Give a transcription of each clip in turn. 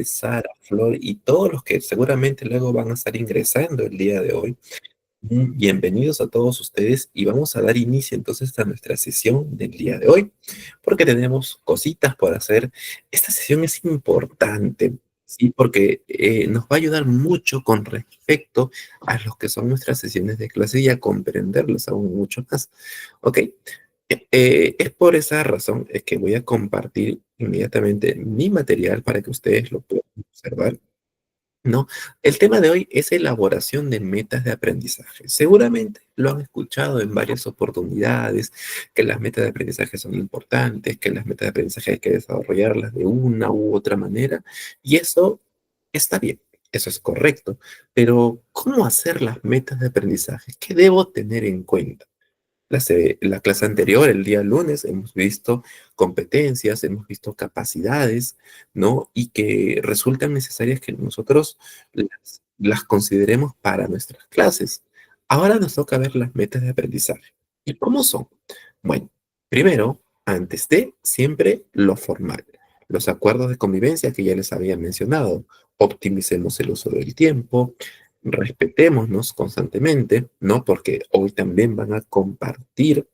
Sara, Flor y todos los que seguramente luego van a estar ingresando el día de hoy. Bienvenidos a todos ustedes y vamos a dar inicio entonces a nuestra sesión del día de hoy, porque tenemos cositas por hacer. Esta sesión es importante, ¿sí? Porque nos va a ayudar mucho con respecto a lo que son nuestras sesiones de clase y a comprenderlas aún mucho más, ¿ok? Es por esa razón es que voy a compartir inmediatamente mi material para que ustedes lo puedan observar, ¿no? El tema de hoy es elaboración de metas de aprendizaje. Seguramente lo han escuchado en varias oportunidades, que las metas de aprendizaje son importantes, que las metas de aprendizaje hay que desarrollarlas de una u otra manera, y eso está bien, eso es correcto, pero ¿cómo hacer las metas de aprendizaje? ¿Qué debo tener en cuenta? La clase anterior, el día lunes, hemos visto competencias, hemos visto capacidades, ¿no? Y que resultan necesarias que nosotros las consideremos para nuestras clases. Ahora nos toca ver las metas de aprendizaje. ¿Y cómo son? Bueno, primero, antes de siempre lo formal. Los acuerdos de convivencia que ya les había mencionado. Optimicemos el uso del tiempo, respetémonos constantemente, ¿no? Porque hoy también van a compartir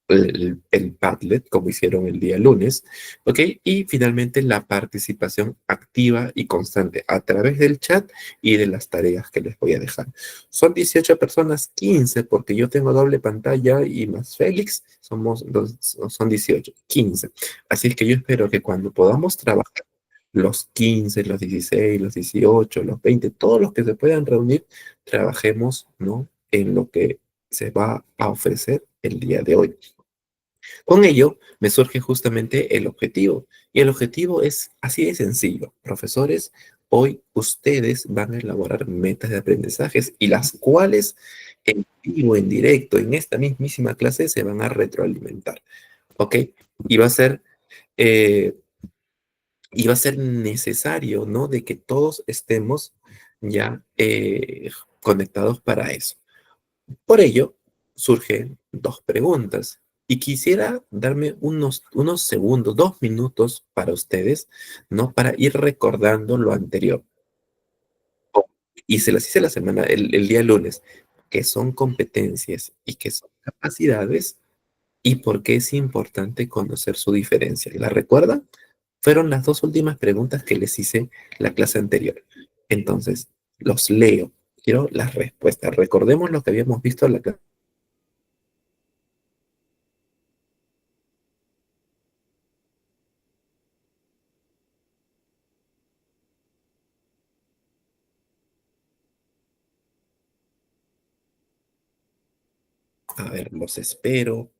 el Padlet, como hicieron el día lunes, ¿ok? Y finalmente la participación activa y constante a través del chat y de las tareas que les voy a dejar. Son 18 personas, 15, porque yo tengo doble pantalla y más Félix, son 18, 15. Así es que yo espero que cuando podamos trabajar los 15, los 16, los 18, los 20, todos los que se puedan reunir, trabajemos, ¿no? En lo que se va a ofrecer el día de hoy. Con ello me surge justamente el objetivo. Y el objetivo es así de sencillo. Profesores, hoy ustedes van a elaborar metas de aprendizajes y las cuales en vivo, en directo, en esta mismísima clase se van a retroalimentar. ¿Ok? Y va a ser, eh, y va a ser necesario, ¿no? De que todos estemos ya conectados para eso. Por ello, surgen dos preguntas y quisiera darme unos segundos, 2 minutos para ustedes, ¿no? Para ir recordando lo anterior. Y se las hice la semana, el día lunes, que son competencias y que son capacidades y por qué es importante conocer su diferencia. ¿La recuerdan? Fueron las dos últimas preguntas que les hice la clase anterior. Entonces, los leo. Quiero las respuestas. Recordemos lo que habíamos visto en la clase. A ver, los espero.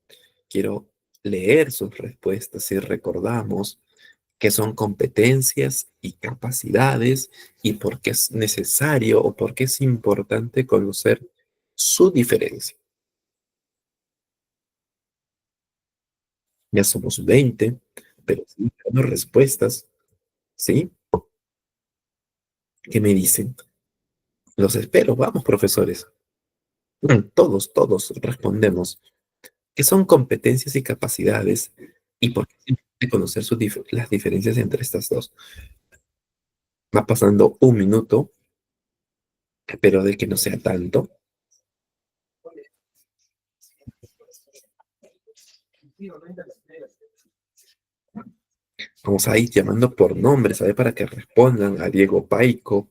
Quiero leer sus respuestas si recordamos qué son competencias y capacidades y por qué es necesario o por qué es importante conocer su diferencia. Ya somos 20, pero sí, dando respuestas, ¿sí? ¿Qué me dicen? Los espero, vamos, profesores. Todos respondemos. ¿Qué son competencias y capacidades? ¿Y por qué es importante conocer las diferencias entre estas dos? Va pasando un minuto, espero de que no sea tanto. Vamos a ir llamando por nombres, ¿sabe? Para que respondan a Diego Paico,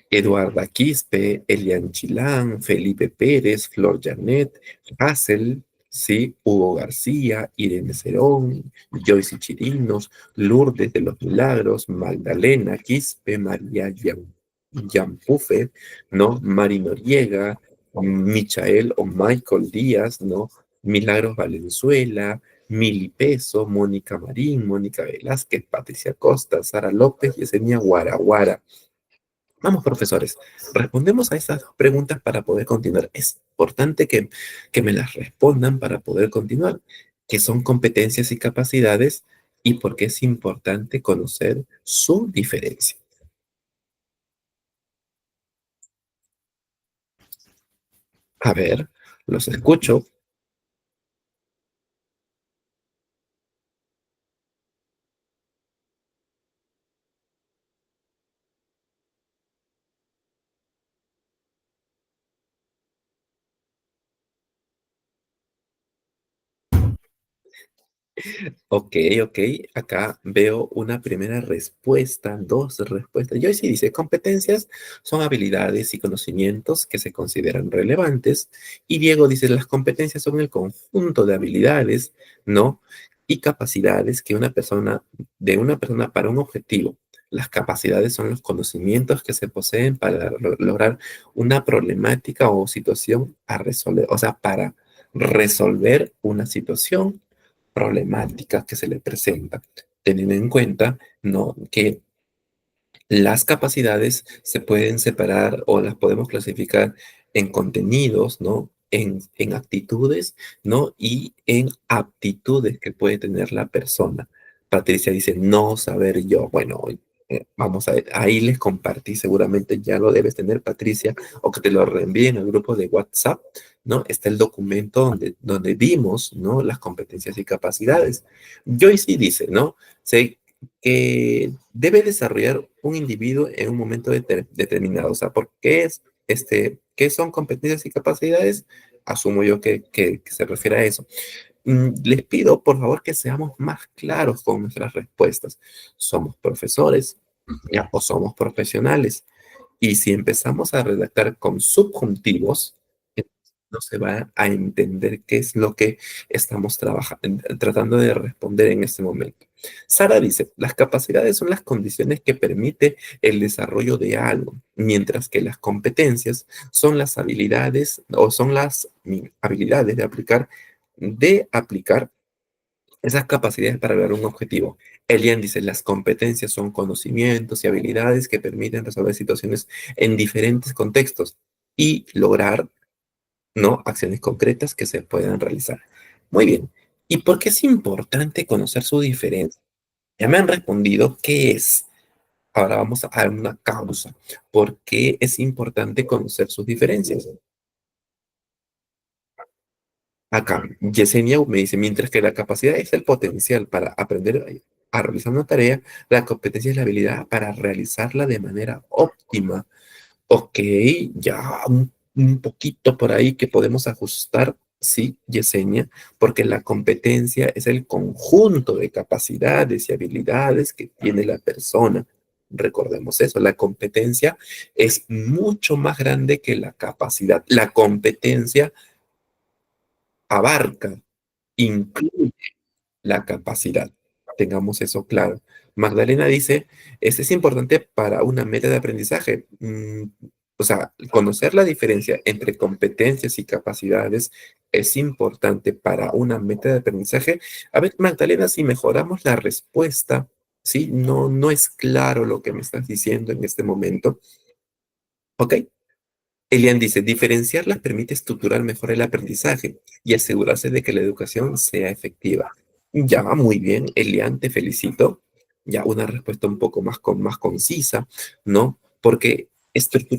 Eduarda Quispe, Elian Chilán, Felipe Pérez, Flor Janet, Hazel, ¿sí? Hugo García, Irene Cerón, Joyce Chirinos, Lourdes de los Milagros, Magdalena Quispe, María Yampufe, ¿no? Mari Noriega, Michael o Michael Díaz, ¿no? Milagros Valenzuela, Mili Peso, Mónica Marín, Mónica Velázquez, Patricia Costa, Sara López, Yesenia Guaraguara. Vamos, profesores, respondemos a estas dos preguntas para poder continuar. Es importante que me las respondan para poder continuar. ¿Qué son competencias y capacidades? Y por qué es importante conocer su diferencia. A ver, los escucho. Ok, ok. Acá veo una primera respuesta, dos respuestas. Joyce sí dice, competencias son habilidades y conocimientos que se consideran relevantes. Y Diego dice, las competencias son el conjunto de habilidades, ¿no? Y capacidades que de una persona para un objetivo. Las capacidades son los conocimientos que se poseen para lograr una problemática o situación a resolver, o sea, para resolver una situación problemáticas que se le presentan, teniendo en cuenta, ¿no?, que las capacidades se pueden separar o las podemos clasificar en contenidos, ¿no? En actitudes, ¿no? Y en aptitudes que puede tener la persona. Patricia dice, no saber yo. Bueno, vamos a ver, ahí les compartí, seguramente ya lo debes tener, Patricia, o que te lo reenvíen al grupo de WhatsApp, ¿no? Está el documento donde vimos, ¿no?, las competencias y capacidades. Joyce dice, ¿no? Se que debe desarrollar un individuo en un momento determinado. O sea, ¿por qué qué son competencias y capacidades? Asumo yo que se refiere a eso. Les pido, por favor, que seamos más claros con nuestras respuestas. ¿Somos profesores, ya, o somos profesionales? Y si empezamos a redactar con subjuntivos, no se va a entender qué es lo que estamos tratando de responder en este momento. Sara dice, las capacidades son las condiciones que permite el desarrollo de algo, mientras que las competencias son las habilidades o son las habilidades de aplicar esas capacidades para lograr un objetivo. Elian dice, las competencias son conocimientos y habilidades que permiten resolver situaciones en diferentes contextos y lograr, ¿no?, acciones concretas que se puedan realizar. Muy bien. ¿Y por qué es importante conocer su diferencia? Ya me han respondido qué es. Ahora vamos a dar una causa. ¿Por qué es importante conocer sus diferencias? Acá, Yesenia me dice, mientras que la capacidad es el potencial para aprender a realizar una tarea, la competencia es la habilidad para realizarla de manera óptima. Ok, ya un poquito por ahí que podemos ajustar, sí, Yesenia, porque la competencia es el conjunto de capacidades y habilidades que tiene la persona. Recordemos eso, la competencia es mucho más grande que la capacidad. La competencia abarca, incluye la capacidad. Tengamos eso claro. Magdalena dice, este es importante para una meta de aprendizaje. O sea, conocer la diferencia entre competencias y capacidades es importante para una meta de aprendizaje. A ver, Magdalena, si mejoramos la respuesta, ¿sí? No, no es claro lo que me estás diciendo en este momento. ¿Ok? Elian dice, diferenciarlas permite estructurar mejor el aprendizaje y asegurarse de que la educación sea efectiva. Ya, muy bien, Elian, te felicito. Ya una respuesta un poco más concisa, ¿no? Porque,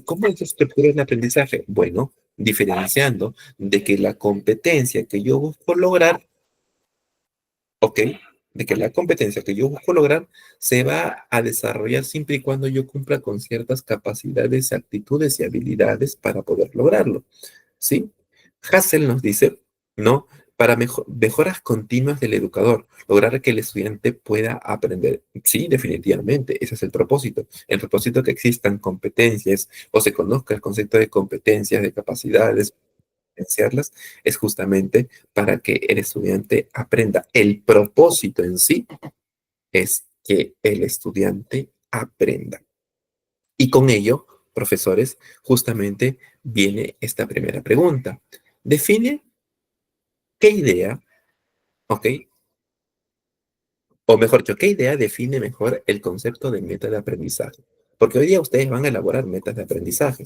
¿cómo es estructurar el aprendizaje? Bueno, diferenciando de que la competencia que yo busco lograr, ¿ok? De que la competencia que yo busco lograr se va a desarrollar siempre y cuando yo cumpla con ciertas capacidades, actitudes y habilidades para poder lograrlo, ¿sí? Hassel nos dice, ¿no? Para mejoras continuas del educador, lograr que el estudiante pueda aprender. Sí, definitivamente, ese es el propósito. El propósito que existan competencias o se conozca el concepto de competencias, de capacidades, diferenciarlas, es justamente para que el estudiante aprenda. El propósito en sí es que el estudiante aprenda. Y con ello, profesores, justamente viene esta primera pregunta. Define qué idea, ¿ok? O mejor dicho, ¿qué idea define mejor el concepto de meta de aprendizaje? Porque hoy día ustedes van a elaborar metas de aprendizaje.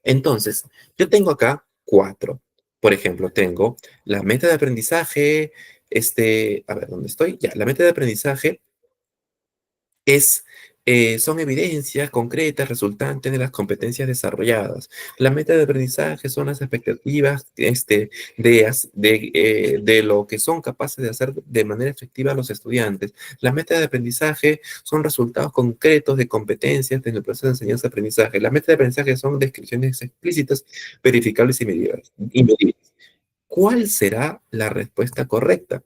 Entonces, yo tengo acá cuatro. Por ejemplo, tengo la meta de aprendizaje, a ver, ¿dónde estoy? Ya, la meta de aprendizaje es, son evidencias concretas resultantes de las competencias desarrolladas. La meta de aprendizaje son las expectativas de lo que son capaces de hacer de manera efectiva los estudiantes. La meta de aprendizaje son resultados concretos de competencias en el proceso de enseñanza-aprendizaje. La meta de aprendizaje son descripciones explícitas, verificables y medibles. ¿Cuál será la respuesta correcta?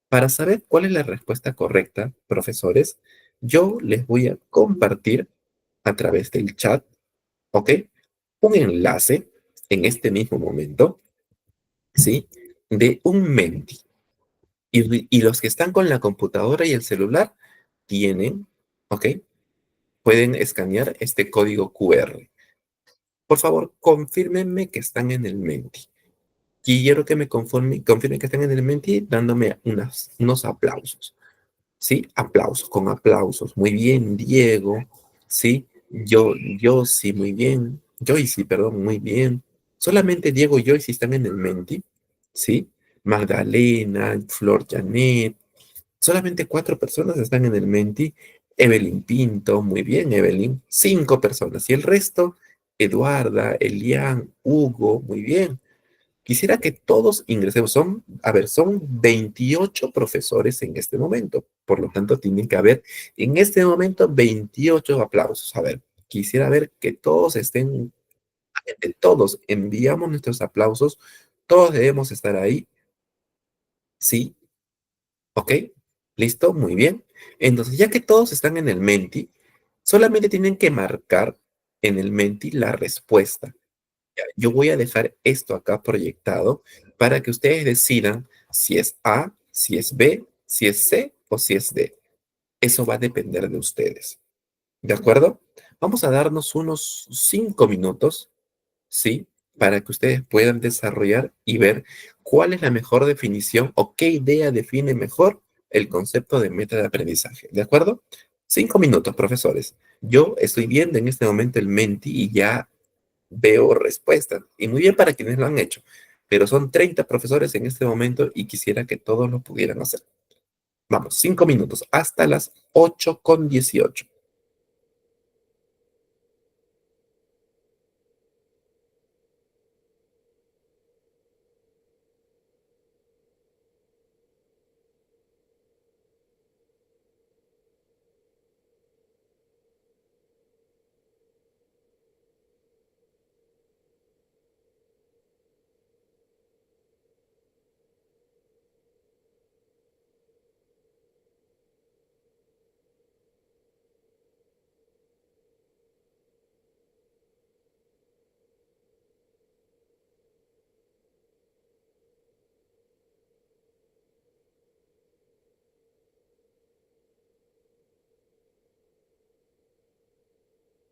Para saber cuál es la respuesta correcta, profesores, yo les voy a compartir a través del chat, ¿ok? Un enlace en este mismo momento, ¿sí? De un Menti. Y los que están con la computadora y el celular tienen, ¿ok? Pueden escanear este código QR. Por favor, confírmenme que están en el Menti. Quiero que me confirmen que están en el Menti dándome unos aplausos. ¿Sí? Aplausos, con aplausos. Muy bien, Diego. ¿Sí? Yo sí, muy bien. Joyce, perdón, muy bien. Solamente Diego y Joyce están en el Menti. ¿Sí? Magdalena, Flor Janet. Solamente 4 personas están en el Menti. Evelyn Pinto, muy bien, Evelyn. 5 personas. Y el resto, Eduarda, Elian, Hugo, muy bien. Quisiera que todos ingresemos. Son 28 profesores en este momento. Por lo tanto, tienen que haber en este momento 28 aplausos. A ver, quisiera ver que todos estén, todos enviamos nuestros aplausos. Todos debemos estar ahí. Sí, ok, listo, muy bien. Entonces, ya que todos están en el Menti, solamente tienen que marcar en el Menti la respuesta. Yo voy a dejar esto acá proyectado para que ustedes decidan si es A, si es B, si es C o si es D. Eso va a depender de ustedes. ¿De acuerdo? Vamos a darnos unos 5 minutos, ¿sí? Para que ustedes puedan desarrollar y ver cuál es la mejor definición o qué idea define mejor el concepto de meta de aprendizaje. ¿De acuerdo? 5 minutos, profesores. Yo estoy viendo en este momento el Menti y ya veo respuestas. Y muy bien para quienes lo han hecho. Pero son 30 profesores en este momento y quisiera que todos lo pudieran hacer. Vamos, 5 minutos, hasta las 8:18.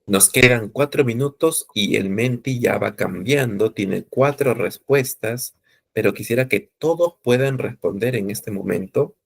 Nos quedan 4 minutos y el Menti ya va cambiando. Tiene 4 respuestas, pero quisiera que todos puedan responder en este momento.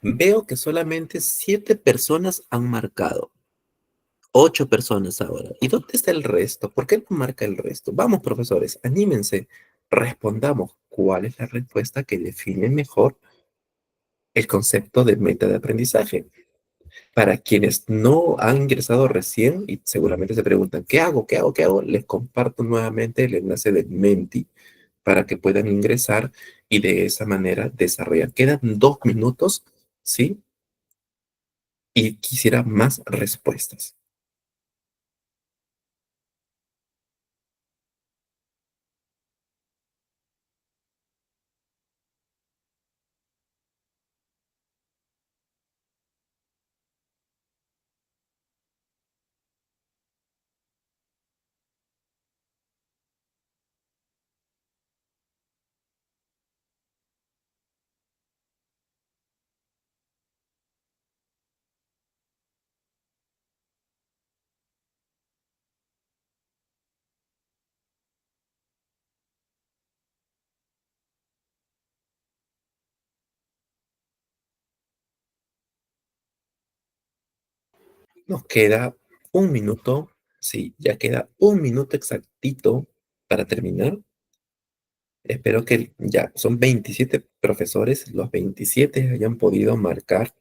Veo que solamente 7 personas han marcado. 8 personas ahora. ¿Y dónde está el resto? ¿Por qué no marca el resto? Vamos, profesores, anímense. Respondamos cuál es la respuesta que define mejor el concepto de meta de aprendizaje. Para quienes no han ingresado recién y seguramente se preguntan, ¿qué hago? ¿Qué hago? ¿Qué hago? Les comparto nuevamente el enlace de Menti para que puedan ingresar y de esa manera desarrollar. Quedan 2 minutos, ¿sí? Y quisiera más respuestas. Nos queda un minuto, sí, ya queda un minuto exactito para terminar. Espero que ya son 27 profesores, los 27 hayan podido marcar.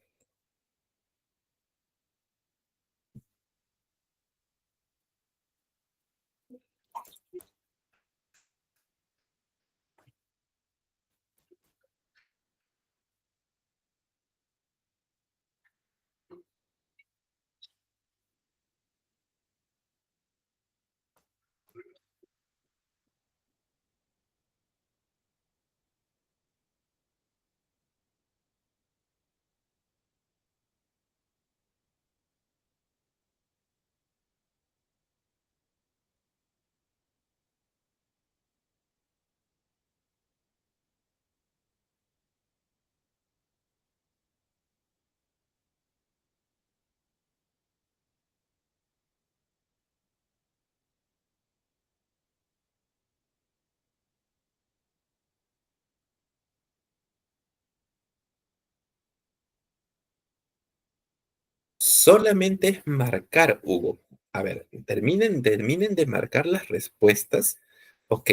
Solamente es marcar, Hugo. A ver, terminen de marcar las respuestas, ¿ok?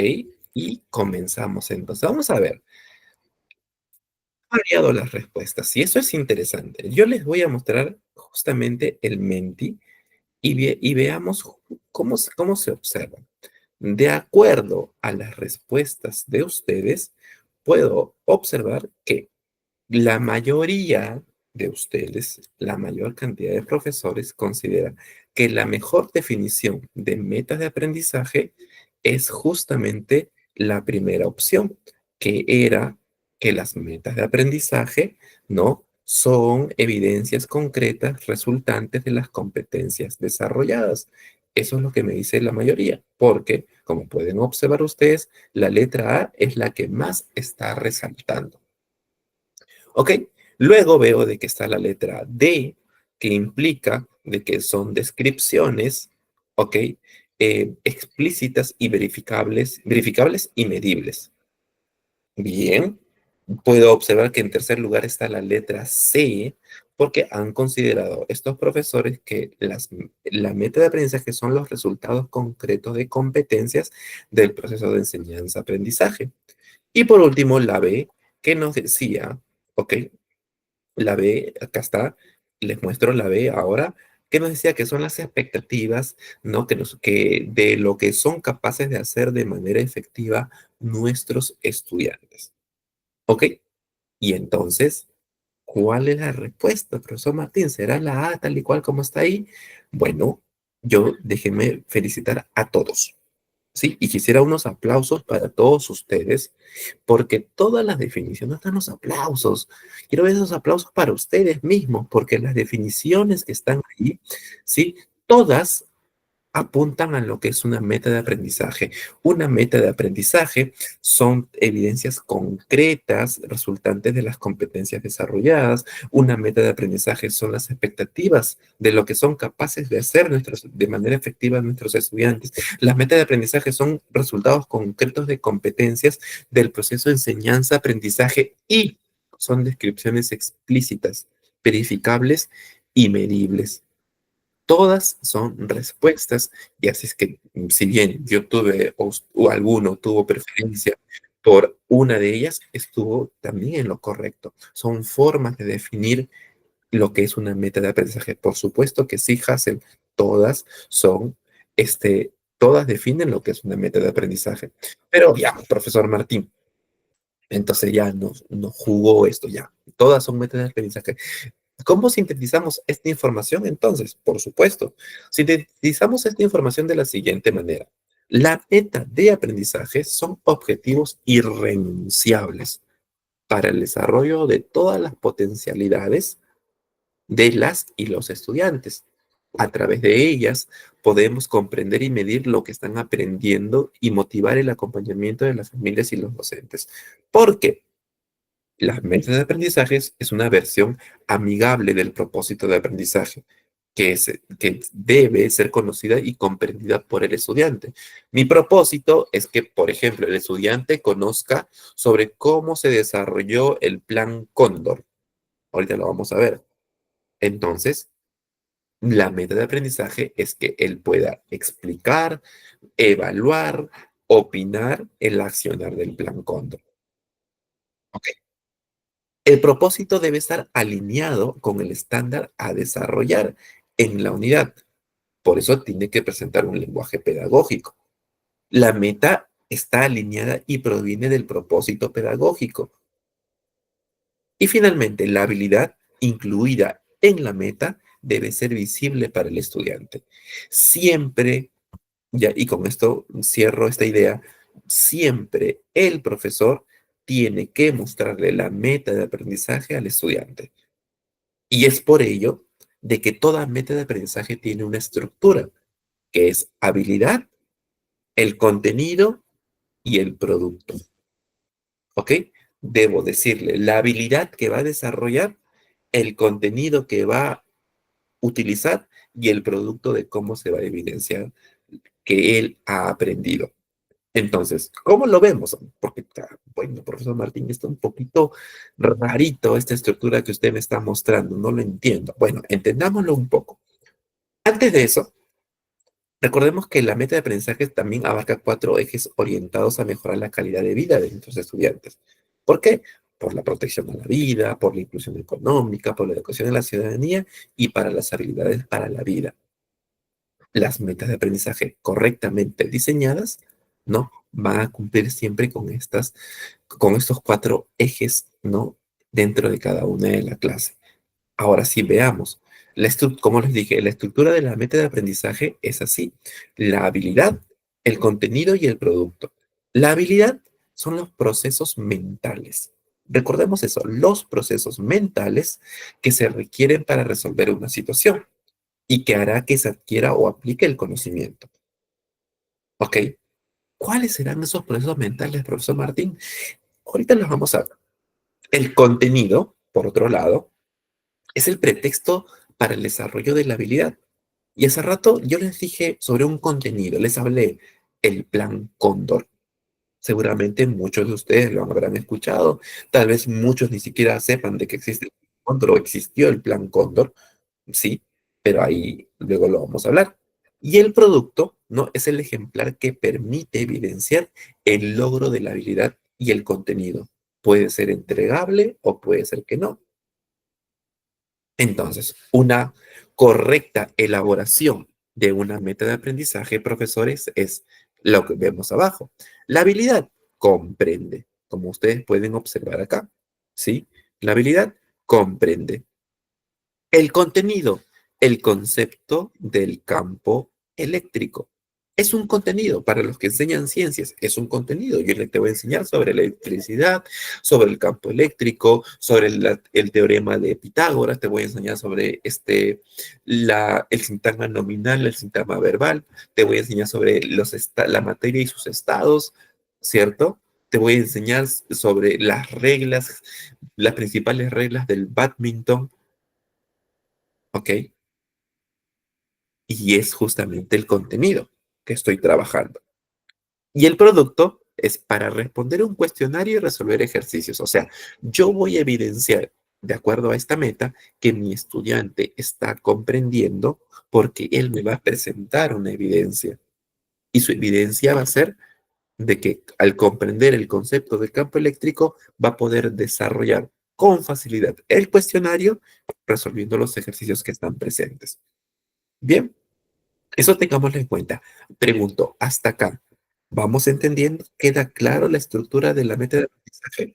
Y comenzamos. Entonces, vamos a ver. Han variado las respuestas y eso es interesante. Yo les voy a mostrar justamente el Menti y veamos cómo se observa. De acuerdo a las respuestas de ustedes, puedo observar que la mayoría de ustedes, la mayor cantidad de profesores considera que la mejor definición de metas de aprendizaje es justamente la primera opción, que era que las metas de aprendizaje no son evidencias concretas resultantes de las competencias desarrolladas. Eso es lo que me dice la mayoría, porque, como pueden observar ustedes, la letra A es la que más está resaltando. ¿Ok? Luego veo de que está la letra D, que implica de que son descripciones, ¿ok? Explícitas y verificables y medibles. Bien, puedo observar que en tercer lugar está la letra C, porque han considerado estos profesores que la meta de aprendizaje son los resultados concretos de competencias del proceso de enseñanza-aprendizaje. Y por último, la B, que nos decía, ¿ok? La B, acá está, les muestro la B ahora, que nos decía que son las expectativas, ¿no? Que de lo que son capaces de hacer de manera efectiva nuestros estudiantes. ¿Ok? Y entonces, ¿cuál es la respuesta, profesor Martín? ¿Será la A tal y cual como está ahí? Bueno, yo déjenme felicitar a todos. Sí, y quisiera unos aplausos para todos ustedes, porque todas las definiciones están los aplausos. Quiero ver esos aplausos para ustedes mismos, porque las definiciones que están ahí, sí, todas apuntan a lo que es una meta de aprendizaje. Una meta de aprendizaje son evidencias concretas resultantes de las competencias desarrolladas. Una meta de aprendizaje son las expectativas de lo que son capaces de hacer de manera efectiva nuestros estudiantes. Las metas de aprendizaje son resultados concretos de competencias del proceso de enseñanza, aprendizaje y son descripciones explícitas, verificables y medibles. Todas son respuestas, y así es que si bien yo tuve o alguno tuvo preferencia por una de ellas, estuvo también en lo correcto. Son formas de definir lo que es una meta de aprendizaje. Por supuesto que sí, Hassel, todas son, todas definen lo que es una meta de aprendizaje. Pero ya, profesor Martín, entonces ya nos jugó esto ya. Todas son metas de aprendizaje. ¿Cómo sintetizamos esta información entonces? Por supuesto, sintetizamos esta información de la siguiente manera. La meta de aprendizaje son objetivos irrenunciables para el desarrollo de todas las potencialidades de las y los estudiantes. A través de ellas podemos comprender y medir lo que están aprendiendo y motivar el acompañamiento de las familias y los docentes. ¿Por qué? Las metas de aprendizaje es una versión amigable del propósito de aprendizaje, que debe ser conocida y comprendida por el estudiante. Mi propósito es que, por ejemplo, el estudiante conozca sobre cómo se desarrolló el plan Cóndor. Ahorita lo vamos a ver. Entonces, La meta de aprendizaje es que él pueda explicar, evaluar, opinar el accionar del plan Cóndor. Ok. El propósito debe estar alineado con el estándar a desarrollar en la unidad. Por eso tiene que presentar un lenguaje pedagógico. La meta está alineada y proviene del propósito pedagógico. Y finalmente, la habilidad incluida en la meta debe ser visible para el estudiante. Siempre, ya, y con esto cierro esta idea, siempre el profesor tiene que mostrarle la meta de aprendizaje al estudiante. Y es por ello de que toda meta de aprendizaje tiene una estructura, que es habilidad, el contenido y el producto. ¿Ok? Debo decirle la habilidad que va a desarrollar, el contenido que va a utilizar y el producto de cómo se va a evidenciar que él ha aprendido. Entonces, ¿cómo lo vemos? Porque, bueno, profesor Martín, está un poquito rarito esta estructura que usted me está mostrando, no lo entiendo. Bueno, entendámoslo un poco. Antes de eso, recordemos que la meta de aprendizaje también abarca 4 ejes orientados a mejorar la calidad de vida de nuestros estudiantes. ¿Por qué? Por la protección a la vida, por la inclusión económica, por la educación en la ciudadanía y para las habilidades para la vida. Las metas de aprendizaje correctamente diseñadas, ¿no? Van a cumplir siempre con estos 4 ejes, ¿no? Dentro de cada una de la clase. Ahora sí, veamos. Como les dije, la estructura de la meta de aprendizaje es así. La habilidad, el contenido y el producto. La habilidad son los procesos mentales. Recordemos eso, los procesos mentales que se requieren para resolver una situación y que hará que se adquiera o aplique el conocimiento. ¿Ok? ¿Cuáles serán esos procesos mentales, profesor Martín? Ahorita los vamos a ver. El contenido, por otro lado, es el pretexto para el desarrollo de la habilidad. Y hace rato yo les dije sobre un contenido, les hablé el plan Cóndor. Seguramente muchos de ustedes lo habrán escuchado, tal vez muchos ni siquiera sepan de que existe el plan Cóndor o existió el plan Cóndor, sí, pero ahí luego lo vamos a hablar. Y el producto, ¿no? Es el ejemplar que permite evidenciar el logro de la habilidad y el contenido. Puede ser entregable o puede ser que no. Entonces, una correcta elaboración de una meta de aprendizaje, profesores, es lo que vemos abajo. La habilidad comprende, como ustedes pueden observar acá, ¿sí? La habilidad comprende el contenido, el concepto del campo eléctrico. Es un contenido para los que enseñan ciencias, es un contenido. Yo te voy a enseñar sobre la electricidad, sobre el campo eléctrico, sobre el teorema de Pitágoras, te voy a enseñar sobre el sintagma nominal, el sintagma verbal, te voy a enseñar sobre la materia y sus estados, ¿cierto? Te voy a enseñar sobre las reglas, las principales reglas del badminton, ¿ok? Y es justamente el contenido que estoy trabajando. Y el producto es para responder un cuestionario y resolver ejercicios. O sea, yo voy a evidenciar, de acuerdo a esta meta, que mi estudiante está comprendiendo porque él me va a presentar una evidencia. Y su evidencia va a ser de que al comprender el concepto del campo eléctrico va a poder desarrollar con facilidad el cuestionario resolviendo los ejercicios que están presentes. Bien. Eso tengámoslo en cuenta. Pregunto, hasta acá, ¿vamos entendiendo? ¿Queda claro la estructura de la meta de aprendizaje?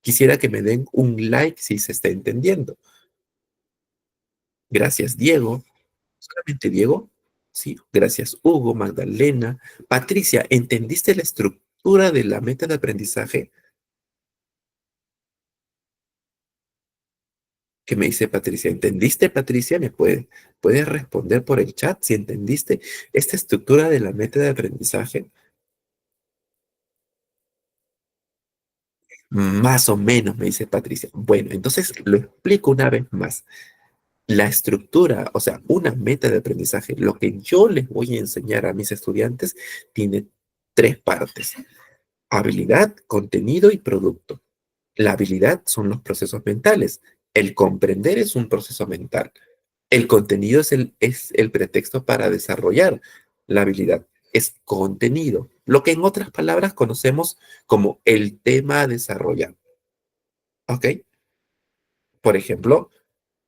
Quisiera que me den un like si se está entendiendo. Gracias, Diego. ¿Solamente Diego? Sí, gracias, Hugo, Magdalena. Patricia, ¿entendiste la estructura de la meta de aprendizaje? ¿Qué me dice Patricia? ¿Entendiste, Patricia? ¿Puedes responder por el chat si entendiste esta estructura de la meta de aprendizaje? Más o menos, me dice Patricia. Bueno, entonces lo explico una vez más. La estructura, o sea, una meta de aprendizaje, lo que yo les voy a enseñar a mis estudiantes, tiene 3 partes: habilidad, contenido y producto. La habilidad son los procesos mentales. El comprender es un proceso mental. El contenido es el pretexto para desarrollar la habilidad. Es contenido, lo que en otras palabras conocemos como el tema a desarrollar. ¿Ok? Por ejemplo,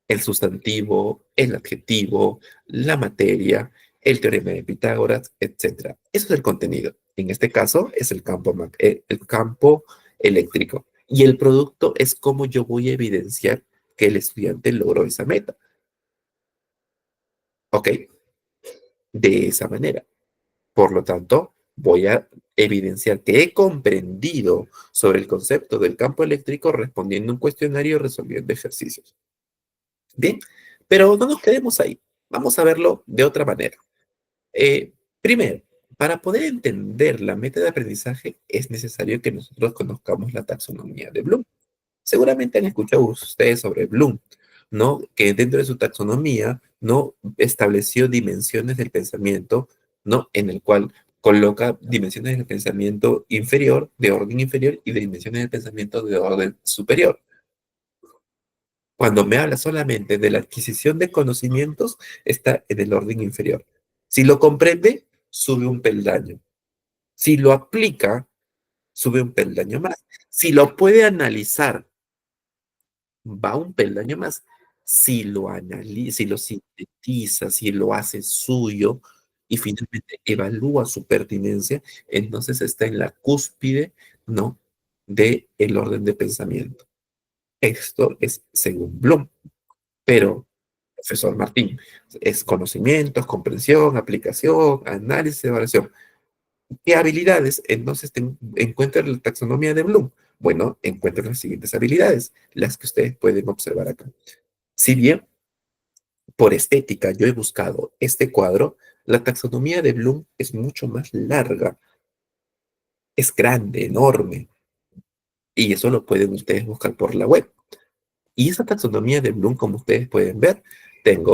el sustantivo, el adjetivo, la materia, el teorema de Pitágoras, etcétera. Eso es el contenido. En este caso es el campo eléctrico. Y el producto es cómo yo voy a evidenciar que el estudiante logró esa meta. ¿Ok? De esa manera. Por lo tanto, voy a evidenciar que he comprendido sobre el concepto del campo eléctrico respondiendo un cuestionario y resolviendo ejercicios. Bien, pero no nos quedemos ahí. Vamos a verlo de otra manera. Primero, para poder entender la meta de aprendizaje es necesario que nosotros conozcamos la taxonomía de Bloom. Seguramente han escuchado ustedes sobre Bloom, ¿no? Que dentro de su taxonomía, ¿no? Estableció dimensiones del pensamiento, ¿no? En el cual coloca dimensiones del pensamiento inferior, de orden inferior, y de dimensiones del pensamiento de orden superior. Cuando me habla solamente de la adquisición de conocimientos, está en el orden inferior. Si lo comprende, sube un peldaño. Si lo aplica, sube un peldaño más. Si lo puede analizar, va un peldaño más. Si lo analiza, si lo sintetiza, si lo hace suyo y finalmente evalúa su pertinencia, entonces está en la cúspide, ¿no? De el orden de pensamiento. Esto es según Bloom. Pero, profesor Martín, es conocimientos, comprensión, aplicación, análisis, evaluación. ¿Qué habilidades? Entonces encuentra la taxonomía de Bloom. Bueno, encuentra las siguientes habilidades, las que ustedes pueden observar acá. Si bien por estética yo he buscado este cuadro, la taxonomía de Bloom es mucho más larga, es grande, enorme, y eso lo pueden ustedes buscar por la web. Y esa taxonomía de Bloom, como ustedes pueden ver,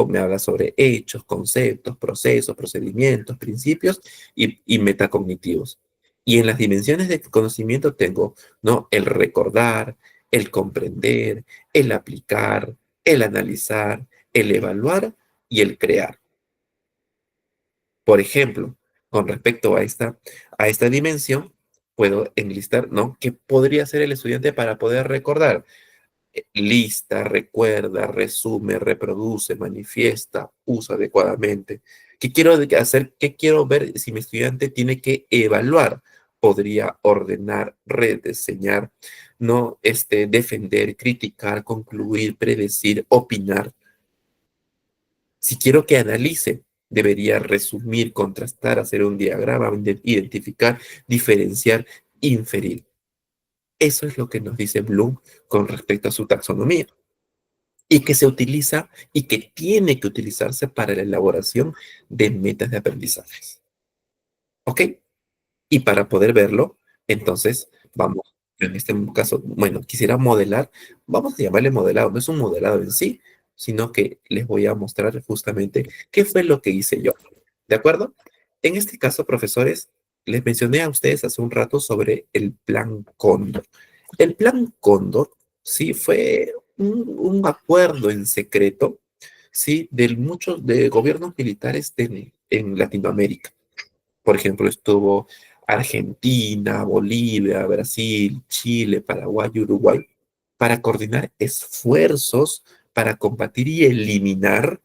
me habla sobre hechos, conceptos, procesos, procedimientos, principios y metacognitivos. Y en las dimensiones de conocimiento tengo, ¿no? El recordar, el comprender, el aplicar, el analizar, el evaluar y el crear. Por ejemplo, con respecto a esta dimensión, puedo enlistar, ¿no? ¿Qué podría hacer el estudiante para poder recordar? Lista, recuerda, resume, reproduce, manifiesta, usa adecuadamente. ¿Qué quiero hacer? ¿Qué quiero ver si mi estudiante tiene que evaluar? Podría ordenar, rediseñar, no defender, criticar, concluir, predecir, opinar. Si quiero que analice, debería resumir, contrastar, hacer un diagrama, identificar, diferenciar, inferir. Eso es lo que nos dice Bloom con respecto a su taxonomía y que se utiliza y que tiene que utilizarse para la elaboración de metas de aprendizajes. ¿Ok? Y para poder verlo, entonces vamos, en este caso, bueno, quisiera modelar, vamos a llamarle modelado, no es un modelado en sí, sino que les voy a mostrar justamente qué fue lo que hice yo. ¿De acuerdo? En este caso, profesores, les mencioné a ustedes hace un rato sobre el plan Cóndor. El plan Cóndor, sí, fue un acuerdo en secreto, sí, de muchos de gobiernos militares en Latinoamérica. Por ejemplo, estuvo Argentina, Bolivia, Brasil, Chile, Paraguay, Uruguay, para coordinar esfuerzos para combatir y eliminar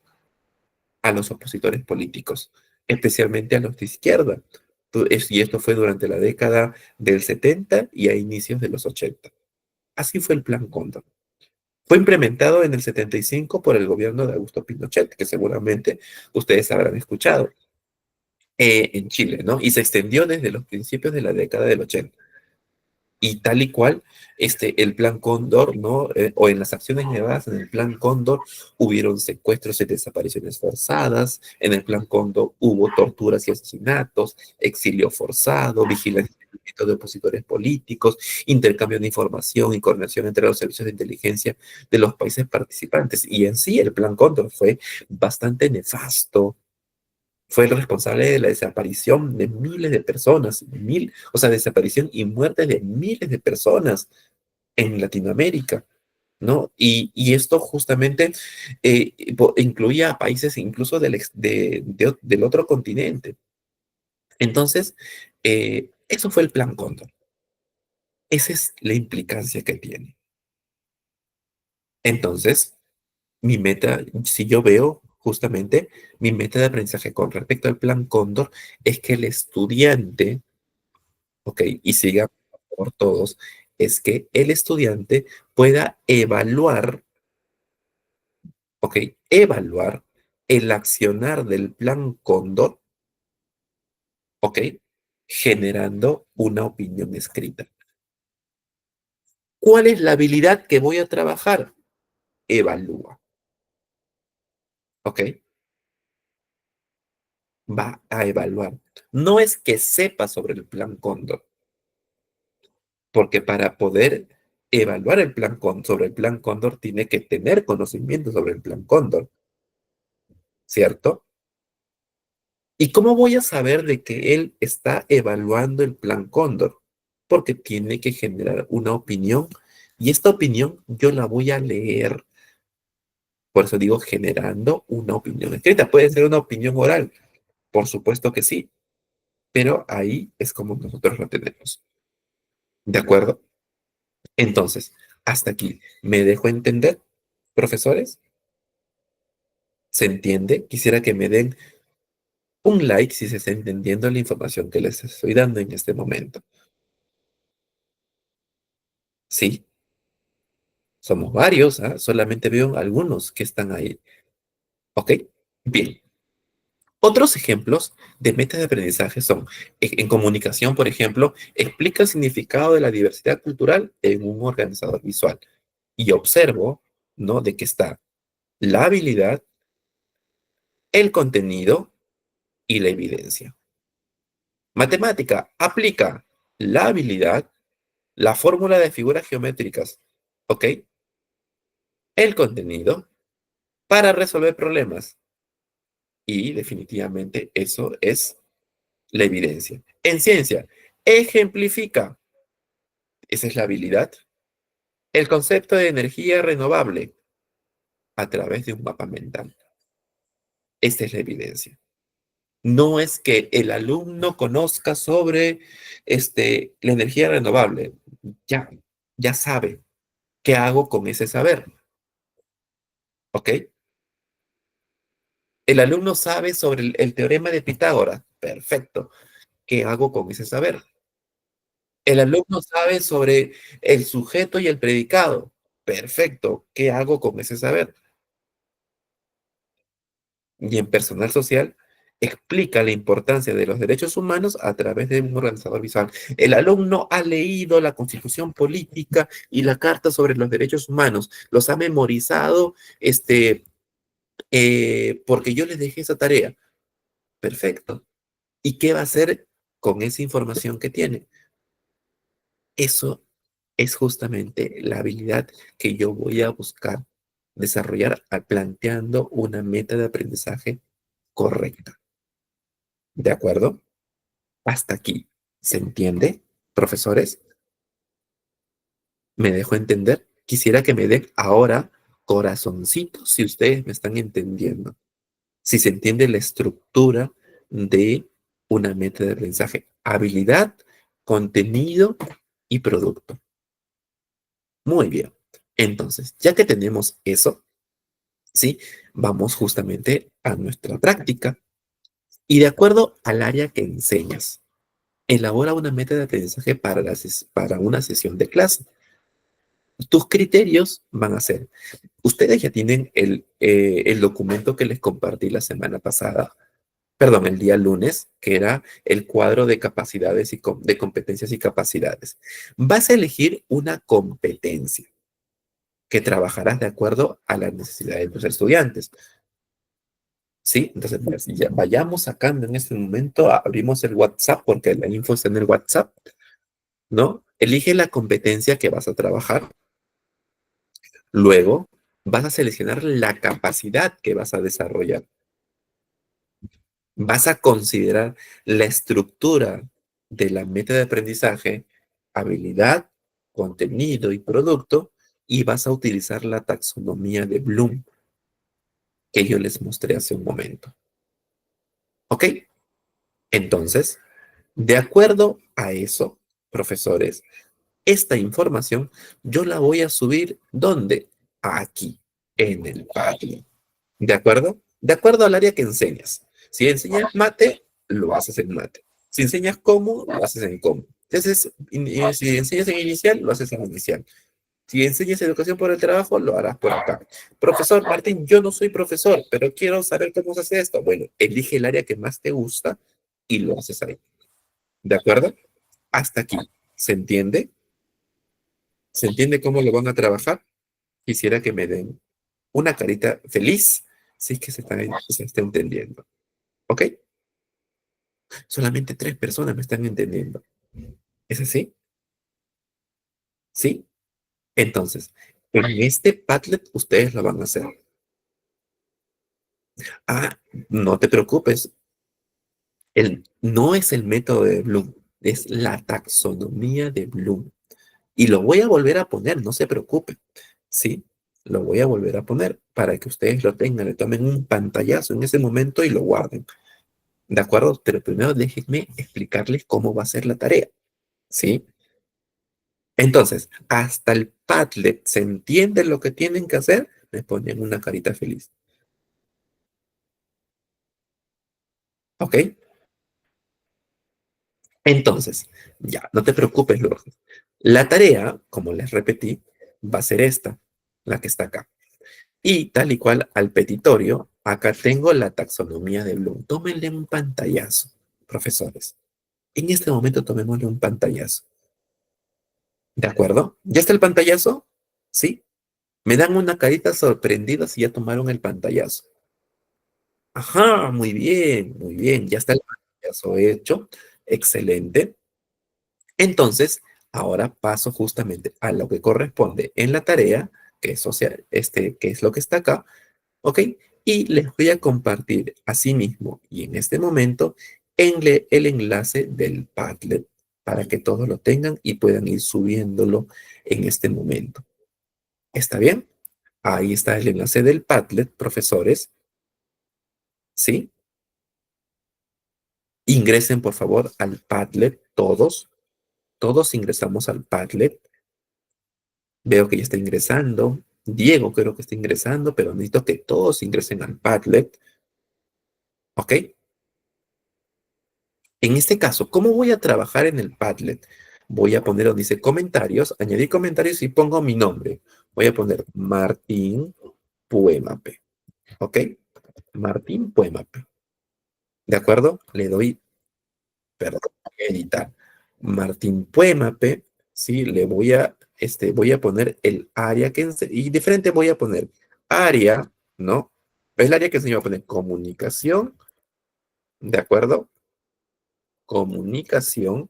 a los opositores políticos, especialmente a los de izquierda. Y esto fue durante la década del 70 y a inicios de los 80. Así fue el Plan Cóndor. Fue implementado en el 75 por el gobierno de Augusto Pinochet, que seguramente ustedes habrán escuchado, en Chile, ¿no? Y se extendió desde los principios de la década del 80. Y tal y cual, el Plan Cóndor, ¿no? O en las acciones llevadas en el Plan Cóndor, hubieron secuestros y desapariciones forzadas, en el Plan Cóndor hubo torturas y asesinatos, exilio forzado, vigilancia de opositores políticos, intercambio de información y coordinación entre los servicios de inteligencia de los países participantes. Y en sí, el Plan Cóndor fue bastante nefasto, fue el responsable de la desaparición de miles de personas, o sea, desaparición y muerte de miles de personas en Latinoamérica. ¿no? Y esto justamente incluía a países incluso del otro continente. Entonces, eso fue el Plan Cóndor. Esa es la implicancia que tiene. Entonces, mi meta, si yo veo justamente, mi meta de aprendizaje con respecto al Plan Cóndor es que el estudiante, ok, y siga por todos, es que el estudiante pueda evaluar, ok, evaluar el accionar del Plan Cóndor, ok, generando una opinión escrita. ¿Cuál es la habilidad que voy a trabajar? Evalúa, ok, va a evaluar. No es que sepa sobre el Plan Cóndor, porque para poder evaluar sobre el Plan Cóndor tiene que tener conocimiento sobre el Plan Cóndor, ¿cierto? ¿Y cómo voy a saber de que él está evaluando el Plan Cóndor? Porque tiene que generar una opinión y esta opinión yo la voy a leer. Por eso digo generando una opinión escrita. Puede ser una opinión oral, por supuesto que sí, pero ahí es como nosotros lo tenemos. ¿De acuerdo? Entonces, hasta aquí. ¿Me dejo entender, profesores? ¿Se entiende? Quisiera que me den un like si se está entendiendo la información que les estoy dando en este momento. Sí, somos varios, ¿ah? Solamente veo algunos que están ahí. ¿Ok? Bien. Otros ejemplos de metas de aprendizaje son, en comunicación, por ejemplo, explica el significado de la diversidad cultural en un organizador visual. Y observo, ¿no? De que está la habilidad, el contenido y la evidencia. Matemática, aplica la habilidad, la fórmula de figuras geométricas, ¿ok? El contenido para resolver problemas. Y definitivamente eso es la evidencia. En ciencia, ejemplifica, esa es la habilidad, el concepto de energía renovable a través de un mapa mental. Esta es la evidencia. No es que el alumno conozca sobre la energía renovable. Ya, ya sabe qué hago con ese saber. ¿Ok? El alumno sabe sobre el teorema de Pitágoras. Perfecto. ¿Qué hago con ese saber? El alumno sabe sobre el sujeto y el predicado. Perfecto. ¿Qué hago con ese saber? Y en personal social explica la importancia de los derechos humanos a través de un organizador visual. El alumno ha leído la Constitución Política y la Carta sobre los Derechos Humanos. Los ha memorizado porque yo les dejé esa tarea. Perfecto. ¿Y qué va a hacer con esa información que tiene? Eso es justamente la habilidad que yo voy a buscar desarrollar planteando una meta de aprendizaje correcta. ¿De acuerdo? Hasta aquí. ¿Se entiende, profesores? ¿Me dejo entender? Quisiera que me den ahora corazoncitos si ustedes me están entendiendo. Si se entiende la estructura de una meta de aprendizaje. Habilidad, contenido y producto. Muy bien. Entonces, ya que tenemos eso, ¿sí? Vamos justamente a nuestra práctica. Y de acuerdo al área que enseñas, elabora una meta de aprendizaje para una sesión de clase. Tus criterios van a ser, ustedes ya tienen el documento que les compartí la semana pasada, perdón, el día lunes, que era el cuadro de capacidades de competencias y capacidades. Vas a elegir una competencia que trabajarás de acuerdo a las necesidades de tus estudiantes. ¿Sí? Entonces, pues, ya vayamos sacando en este momento, abrimos el WhatsApp porque la info está en el WhatsApp, ¿no? Elige la competencia que vas a trabajar. Luego, vas a seleccionar la capacidad que vas a desarrollar. Vas a considerar la estructura de la meta de aprendizaje, habilidad, contenido y producto, y vas a utilizar la taxonomía de Bloom que yo les mostré hace un momento. ¿Ok? Entonces, de acuerdo a eso, profesores, esta información yo la voy a subir ¿dónde? Aquí, en el Padlet. ¿De acuerdo? De acuerdo al área que enseñas. Si enseñas mate, lo haces en mate. Si enseñas cómo, lo haces en cómo. Entonces, si enseñas en inicial, lo haces en inicial. Si enseñas educación por el trabajo, lo harás por acá. Profesor Martín, yo no soy profesor, pero quiero saber cómo se hace esto. Bueno, elige el área que más te gusta y lo haces ahí. ¿De acuerdo? Hasta aquí. ¿Se entiende? ¿Se entiende cómo lo van a trabajar? Quisiera que me den una carita feliz si es que se está entendiendo. ¿Ok? Solamente 3 personas me están entendiendo. ¿Es así? ¿Sí? Entonces, en este Padlet ustedes lo van a hacer. Ah, no te preocupes. No es el método de Bloom, es la taxonomía de Bloom. Y lo voy a volver a poner, no se preocupen. ¿Sí? Lo voy a volver a poner para que ustedes lo tengan, le tomen un pantallazo en ese momento y lo guarden. ¿De acuerdo? Pero primero déjenme explicarles cómo va a ser la tarea. ¿Sí? Entonces, hasta el Padlet se entiende lo que tienen que hacer, me ponen una carita feliz. ¿Ok? Entonces, ya, no te preocupes, Lourdes. La tarea, como les repetí, va a ser esta, la que está acá. Y tal y cual al petitorio, acá tengo la taxonomía de Bloom. Tómenle un pantallazo, profesores. En este momento tomémosle un pantallazo. ¿De acuerdo? ¿Ya está el pantallazo? ¿Sí? Me dan una carita sorprendida si ya tomaron el pantallazo. Ajá, muy bien, muy bien. Ya está el pantallazo hecho. Excelente. Entonces, ahora paso justamente a lo que corresponde en la tarea, que es, que es lo que está acá, ¿ok? Y les voy a compartir asimismo y en este momento el enlace del Padlet para que todos lo tengan y puedan ir subiéndolo en este momento. ¿Está bien? Ahí está el enlace del Padlet, profesores. ¿Sí? Ingresen por favor al Padlet, todos. Todos ingresamos al Padlet. Veo que ya está ingresando. Diego creo que está ingresando, pero necesito que todos ingresen al Padlet. ¿Ok? En este caso, ¿cómo voy a trabajar en el Padlet? Voy a poner donde dice comentarios, añadir comentarios y pongo mi nombre. Voy a poner Martín Puemape. ¿Ok? Martín Puemape. ¿De acuerdo? Le doy, perdón, editar. Martín Puemape. Sí, voy a poner el área y diferente voy a poner área, ¿no? Es el área que se me va a poner comunicación, ¿de acuerdo? Comunicación,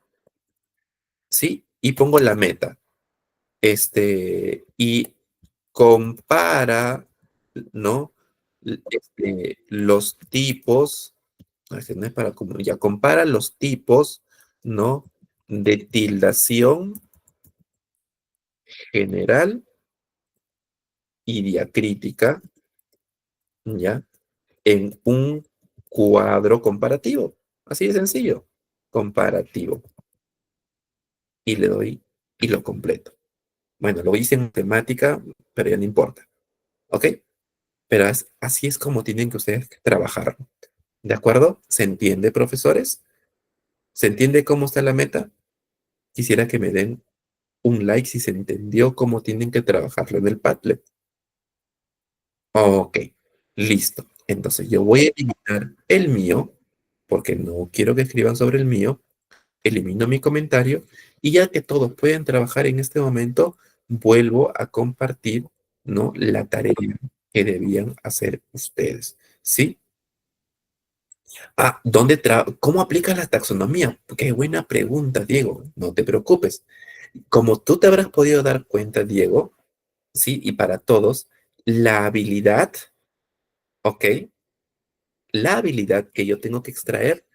¿sí? Y pongo la meta. Y compara, ¿no? Los tipos, no es para como, ya compara los tipos, ¿no? De tildación general y diacrítica, ¿ya? En un cuadro comparativo. Así de sencillo. Comparativo. Y le doy y lo completo. Bueno, lo hice en temática, pero ya no importa. ¿Ok? Pero así es como tienen que ustedes trabajar. ¿De acuerdo? ¿Se entiende, profesores? ¿Se entiende cómo está la meta? Quisiera que me den un like si se entendió cómo tienen que trabajarlo en el Padlet. Ok, listo. Entonces yo voy a eliminar el mío, porque no quiero que escriban sobre el mío. Elimino mi comentario y ya que todos pueden trabajar en este momento, vuelvo a compartir, ¿no? La tarea que debían hacer ustedes. ¿Sí? Ah, ¿cómo aplica la taxonomía? Qué buena pregunta, Diego. No te preocupes. Como tú te habrás podido dar cuenta, Diego, sí, y para todos, la habilidad, ¿ok? La habilidad que yo tengo que extraer,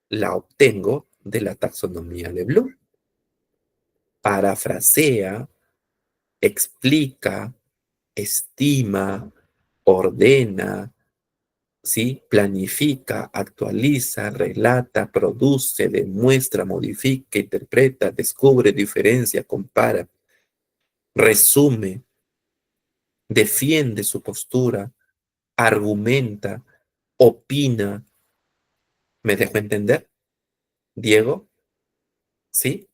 la obtengo de la taxonomía de Bloom. Parafrasea, explica, estima, ordena, ¿sí? Planifica, actualiza, relata, produce, demuestra, modifica, interpreta, descubre, diferencia, compara, resume, defiende su postura, argumenta, opina. ¿Me dejo entender, Diego? ¿Sí?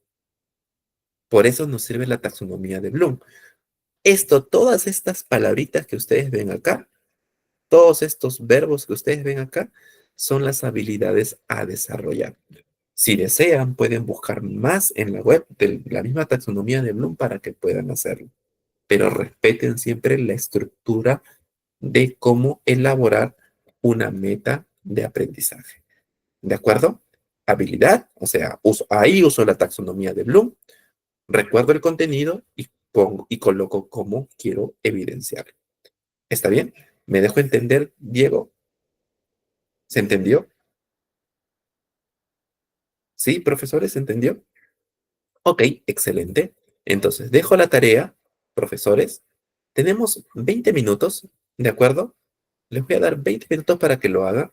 Por eso nos sirve la taxonomía de Bloom. Todas estas palabritas que ustedes ven acá, todos estos verbos que ustedes ven acá, son las habilidades a desarrollar. Si desean, pueden buscar más en la web de la misma taxonomía de Bloom para que puedan hacerlo, pero respeten siempre la estructura de cómo elaborar una meta de aprendizaje. ¿De acuerdo? Habilidad, o sea, ahí uso la taxonomía de Bloom, recuerdo el contenido y pongo y coloco cómo quiero evidenciar. ¿Está bien? ¿Me dejo entender, Diego? ¿Se entendió? ¿Sí, profesores? ¿Se entendió? Ok, excelente. Entonces, dejo la tarea, profesores. Tenemos 20 minutos, ¿de acuerdo? Les voy a dar 20 minutos para que lo hagan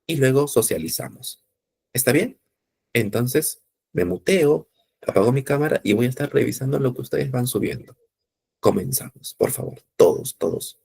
y luego socializamos. ¿Está bien? Entonces, me muteo, apago mi cámara y voy a estar revisando lo que ustedes van subiendo. Comenzamos, por favor. Todos, todos.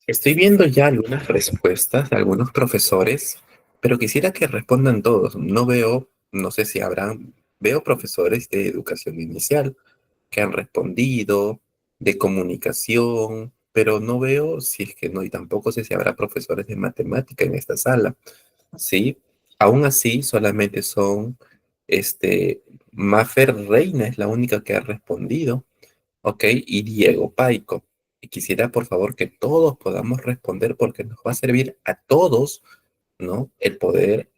Estoy viendo ya algunas respuestas de algunos profesores, pero quisiera que respondan todos. No veo, no sé si habrán, veo profesores de educación inicial que han respondido, de comunicación, pero no veo si es que no, y tampoco sé si habrá profesores de matemática en esta sala, ¿sí? Aún así, solamente son, Mafer Reina es la única que ha respondido. Ok, y Diego Paico. Y quisiera, por favor, que todos podamos responder porque nos va a servir a todos, ¿no? El poder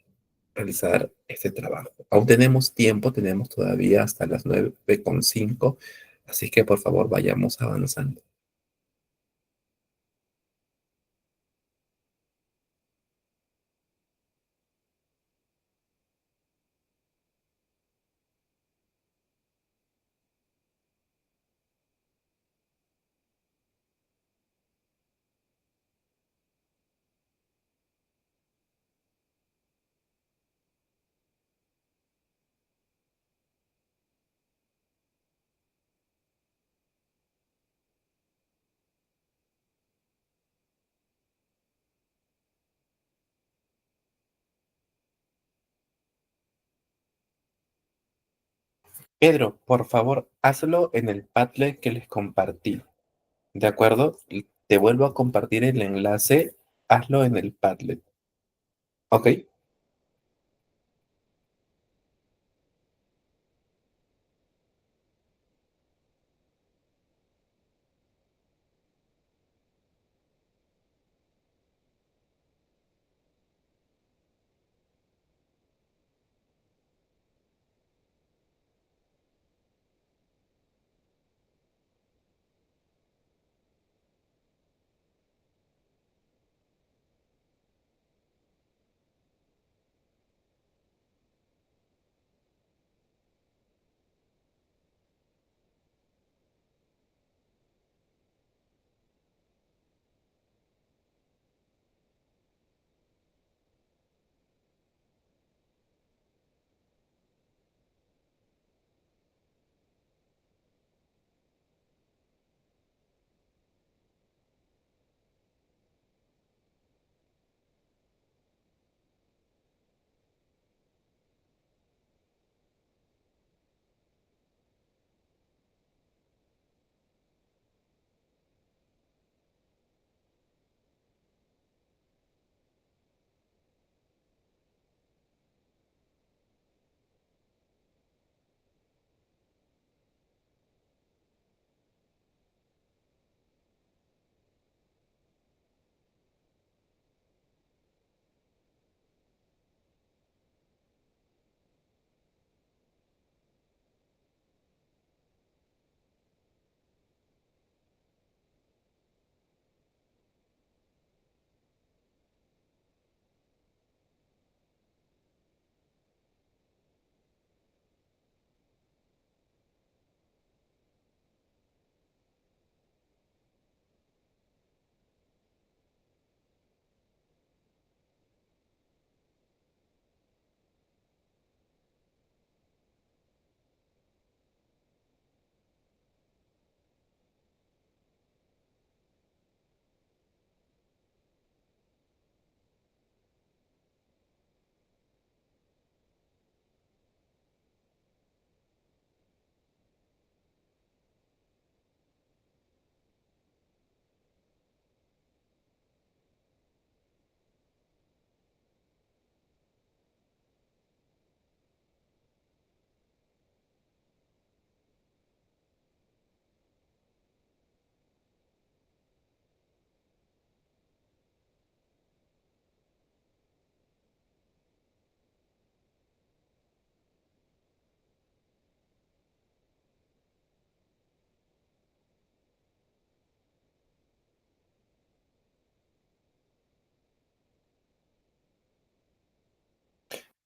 realizar este trabajo. Aún tenemos tiempo, tenemos todavía hasta las 9:05, así que por favor vayamos avanzando. Pedro, por favor, hazlo en el Padlet que les compartí. ¿De acuerdo? Y te vuelvo a compartir el enlace. Hazlo en el Padlet. ¿Ok?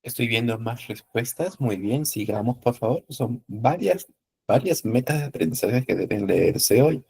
Estoy viendo más respuestas. Muy bien, sigamos, por favor. Son varias metas de aprendizaje que deben leerse hoy.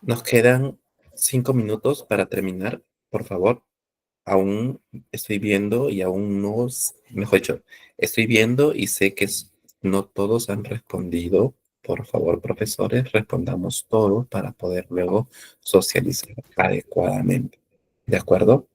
Nos quedan 5 minutos para terminar, por favor. Aún estoy viendo y aún no, mejor dicho, estoy viendo y sé que no todos han respondido. Por favor, profesores, respondamos todos para poder luego socializar adecuadamente. ¿De acuerdo?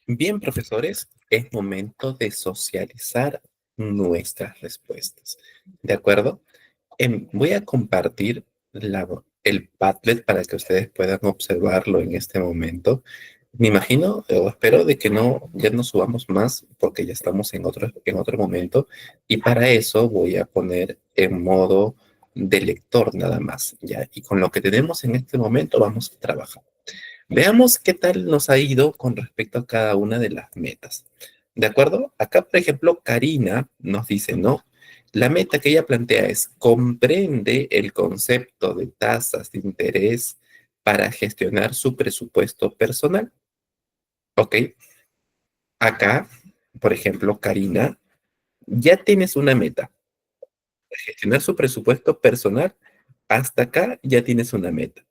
Bien, profesores, es momento de socializar nuestras respuestas. ¿De acuerdo? Voy a compartir el Padlet para que ustedes puedan observarlo en este momento. Me imagino o espero de que no, ya no subamos más porque ya estamos en otro momento y para eso voy a poner en modo de lector nada más, ¿ya? Y con lo que tenemos en este momento vamos a trabajar. Veamos qué tal nos ha ido con respecto a cada una de las metas. ¿De acuerdo? Acá, por ejemplo, Karina nos dice, ¿no? La meta que ella plantea es, comprende el concepto de tasas de interés para gestionar su presupuesto personal. ¿Ok? Acá, por ejemplo, Karina, ya tienes una meta. Gestionar su presupuesto personal, hasta acá ya tienes una meta.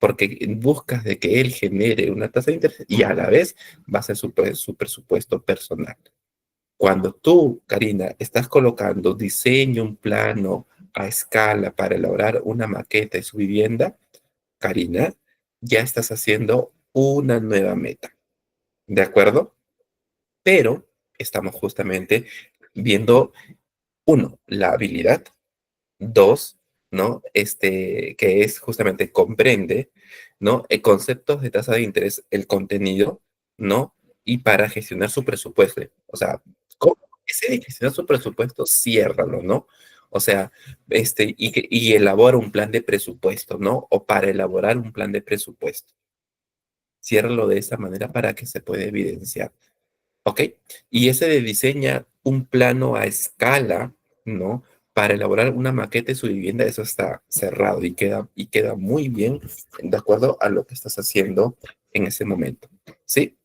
Porque buscas de que él genere una tasa de interés y a la vez va a ser su presupuesto personal. Cuando tú, Karina, estás colocando diseño, un plano a escala para elaborar una maqueta de su vivienda, Karina, ya estás haciendo una nueva meta, ¿de acuerdo? Pero estamos justamente viendo, uno, la habilidad. Dos, ¿no? Que es justamente comprende, ¿no? Conceptos de tasa de interés, el contenido, ¿no? Y para gestionar su presupuesto. O sea, ¿cómo ese de gestionar su presupuesto? Ciérralo, ¿no? O sea, y elabora un plan de presupuesto, ¿no? O para elaborar un plan de presupuesto. Ciérralo de esa manera para que se pueda evidenciar. ¿Ok? Y ese de diseña un plano a escala, ¿no? Para elaborar una maqueta de su vivienda, eso está cerrado y queda muy bien de acuerdo a lo que estás haciendo en ese momento. ¿Sí?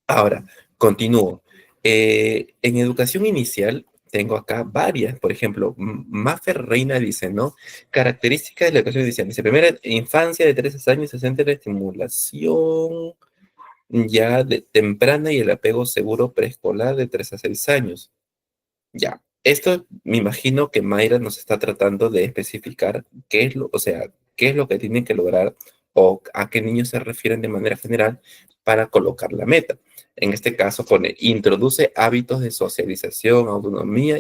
Ahora, continúo. En educación inicial, tengo acá varias, por ejemplo, Maffer Reina dice, ¿no? Características de la educación inicial. Dice, primera infancia de 3 años se centra en la estimulación ya de temprana y el apego seguro preescolar de 3 a 6 años. Ya, esto me imagino que Mayra nos está tratando de especificar qué es lo, o sea, qué es lo que tienen que lograr o a qué niños se refieren de manera general para colocar la meta. En este caso pone, introduce hábitos de socialización, autonomía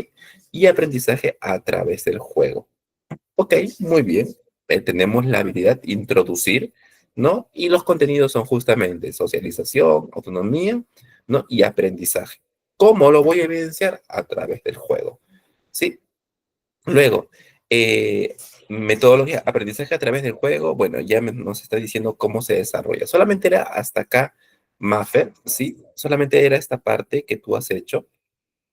y aprendizaje a través del juego. Ok, muy bien. Tenemos la habilidad de introducir, ¿no? Y los contenidos son justamente socialización, autonomía, ¿no? Y aprendizaje. ¿Cómo lo voy a evidenciar? A través del juego, ¿sí? Luego, metodología, aprendizaje a través del juego, bueno, ya nos está diciendo cómo se desarrolla. Solamente era hasta acá, Maffer, ¿sí? Solamente era esta parte que tú has hecho.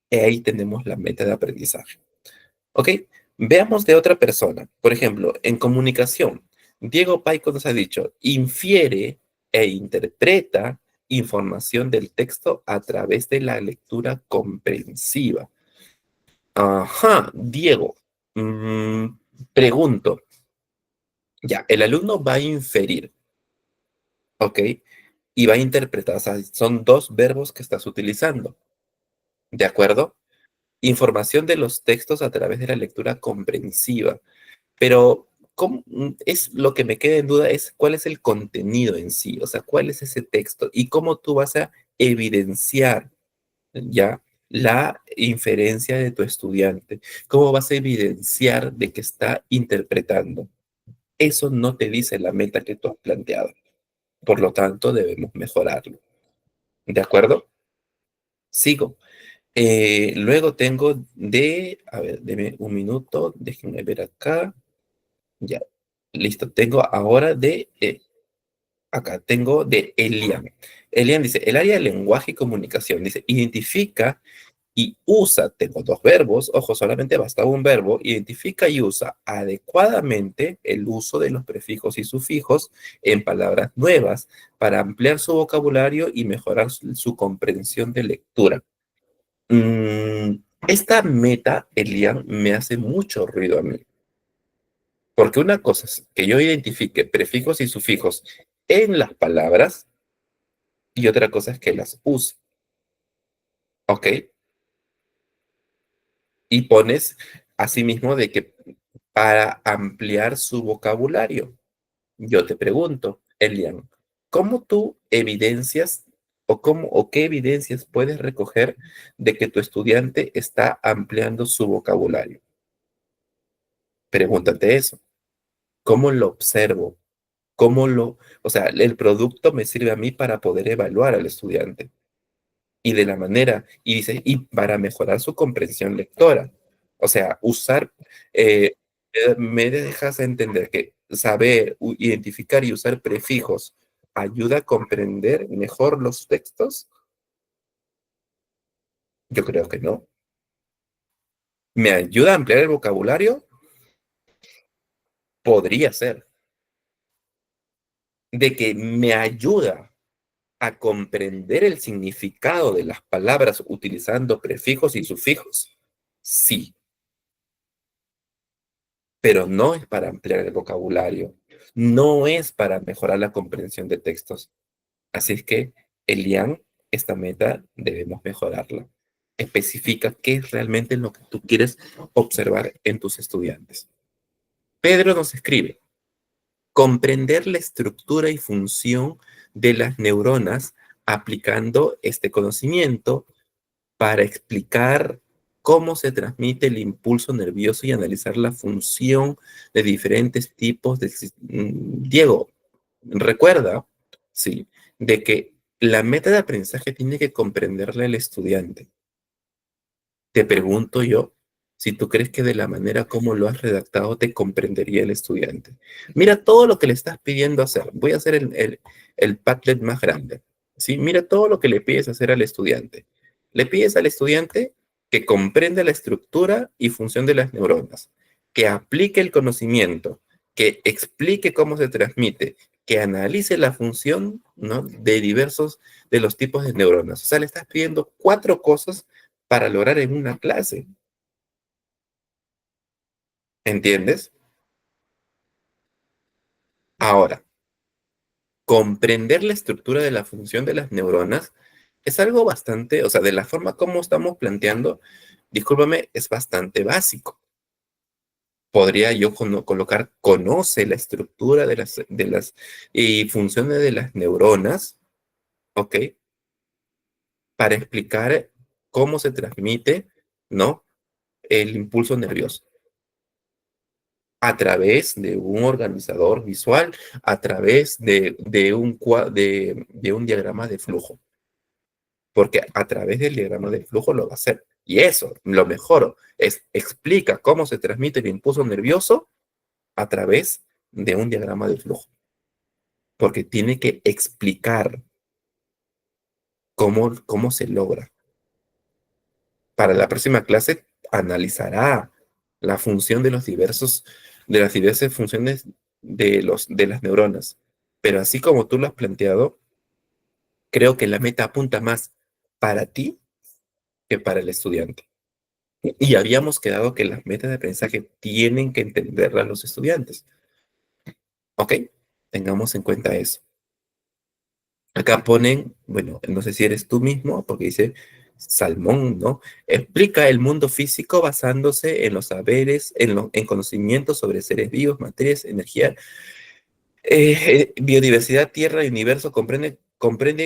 Y ahí tenemos la meta de aprendizaje. ¿Ok? Veamos de otra persona. Por ejemplo, en comunicación, Diego Paico nos ha dicho, infiere e interpreta información del texto a través de la lectura comprensiva. Ajá, Diego. mm, Pregunto, ya, el alumno va a inferir, ¿ok? Y va a interpretar, o sea, son dos verbos que estás utilizando, ¿de acuerdo? Información de los textos a través de la lectura comprensiva. Pero es lo que me queda en duda es cuál es el contenido en sí, o sea, cuál es ese texto y cómo tú vas a evidenciar ya la inferencia de tu estudiante, cómo vas a evidenciar de que está interpretando. Eso no te dice la meta que tú has planteado. Por lo tanto, debemos mejorarlo. ¿De acuerdo? Sigo. Luego tengo a ver, deme un minuto, déjenme ver acá. Ya, listo. Tengo ahora acá tengo de Elian. Elian dice, el área de lenguaje y comunicación, dice, identifica y usa, tengo dos verbos, ojo, solamente basta un verbo, identifica y usa adecuadamente el uso de los prefijos y sufijos en palabras nuevas para ampliar su vocabulario y mejorar su comprensión de lectura. Mm, Esta meta, Elian, me hace mucho ruido a mí. Porque una cosa es que yo identifique prefijos y sufijos en las palabras y otra cosa es que las use, ¿ok? Y pones asimismo de que para ampliar su vocabulario. Yo te pregunto, Elian, ¿cómo tú evidencias o qué evidencias puedes recoger de que tu estudiante está ampliando su vocabulario? Pregúntate eso. ¿Cómo lo observo? O sea, el producto me sirve a mí para poder evaluar al estudiante y de la manera, y dice, y para mejorar su comprensión lectora. O sea, eh, me dejas entender que saber, identificar y usar prefijos ayuda a comprender mejor los textos. Yo creo que no. ¿Me ayuda a ampliar el vocabulario? Podría ser. De que me ayuda a comprender el significado de las palabras utilizando prefijos y sufijos. Sí, pero no es para ampliar el vocabulario, no es para mejorar la comprensión de textos. Así es que, Elian, esta meta debemos mejorarla. Especifica qué es realmente lo que tú quieres observar en tus estudiantes. Pedro nos escribe, comprender la estructura y función de las neuronas aplicando este conocimiento para explicar cómo se transmite el impulso nervioso y analizar la función de diferentes tipos de... Diego, recuerda, sí, de que la meta de aprendizaje tiene que comprenderle al estudiante. Te pregunto yo si tú crees que de la manera como lo has redactado te comprendería el estudiante. Mira todo lo que le estás pidiendo hacer. Voy a hacer el Padlet más grande. ¿Sí? Mira todo lo que le pides hacer al estudiante. Le pides al estudiante que comprenda la estructura y función de las neuronas, que aplique el conocimiento, que explique cómo se transmite, que analice la función, ¿no?, de diversos de los tipos de neuronas. O sea, le estás pidiendo cuatro cosas para lograr en una clase. ¿Entiendes? Ahora, comprender la estructura de la función de las neuronas es algo bastante, o sea, de la forma como estamos planteando, discúlpame, es bastante básico. Podría yo colocar, conoce la estructura de las y funciones de las neuronas, ¿ok? Para explicar cómo se transmite, ¿no?, el impulso nervioso. a través de un organizador visual, a través de un diagrama de flujo, porque a través del diagrama de flujo lo va a hacer. Y eso, lo mejor, es explica cómo se transmite el impulso nervioso a través de un diagrama de flujo, porque tiene que explicar cómo se logra. Para la próxima clase analizará la función de las diversas funciones de las neuronas. Pero así como tú lo has planteado, creo que la meta apunta más para ti que para el estudiante. Y habíamos quedado que las metas de aprendizaje tienen que entenderlas los estudiantes. ¿Ok? Tengamos en cuenta eso. Acá ponen, bueno, no sé si eres tú mismo, porque dice Salmón, ¿no? Explica el mundo físico basándose en los saberes, en conocimientos sobre seres vivos, materias, energía, biodiversidad, tierra y universo, comprende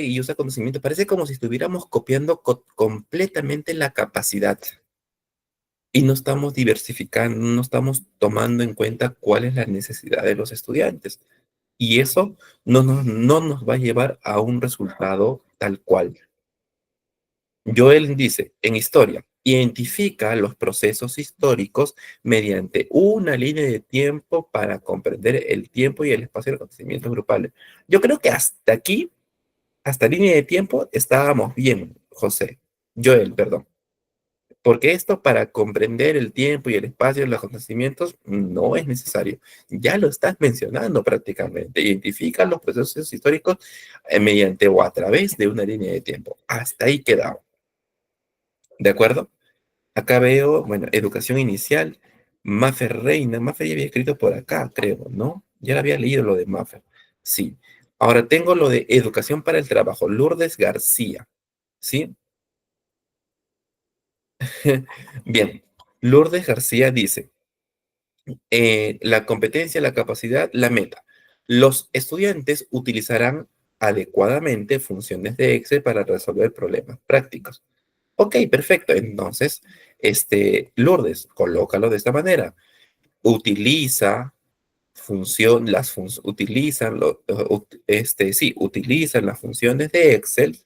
y usa conocimiento. Parece como si estuviéramos copiando completamente la capacidad y no estamos diversificando, no estamos tomando en cuenta cuál es la necesidad de los estudiantes. Y eso no nos va a llevar a un resultado tal cual. Joel dice, en historia, identifica los procesos históricos mediante una línea de tiempo para comprender el tiempo y el espacio de los acontecimientos grupales. Yo creo que hasta aquí, hasta línea de tiempo, estábamos bien, José. Joel, perdón. Porque esto para comprender el tiempo y el espacio de los acontecimientos no es necesario. Ya lo estás mencionando prácticamente. Identifica los procesos históricos mediante o a través de una línea de tiempo. Hasta ahí quedamos. ¿De acuerdo? Acá veo, bueno, educación inicial, Maffer Reina. Maffer ya había escrito por acá, creo, ¿no? Ya lo había leído lo de Maffer. Sí. Ahora tengo lo de educación para el trabajo, Lourdes García. ¿Sí? Bien. Lourdes García dice, la competencia, la capacidad, la meta. Los estudiantes utilizarán adecuadamente funciones de Excel para resolver problemas prácticos. Ok, perfecto. Entonces, Lourdes, colócalo de esta manera. Utiliza utilizan las funciones de Excel,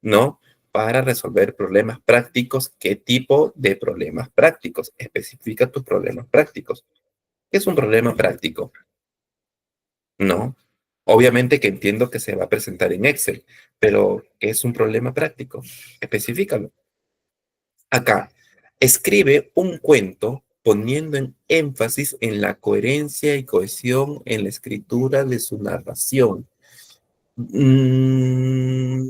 ¿no? Para resolver problemas prácticos. ¿Qué tipo de problemas prácticos? Especifica tus problemas prácticos. ¿Qué es un problema práctico? No. Obviamente que entiendo que se va a presentar en Excel, pero ¿qué es un problema práctico? Especifícalo. Acá, escribe un cuento poniendo en énfasis en la coherencia y cohesión en la escritura de su narración. Mm,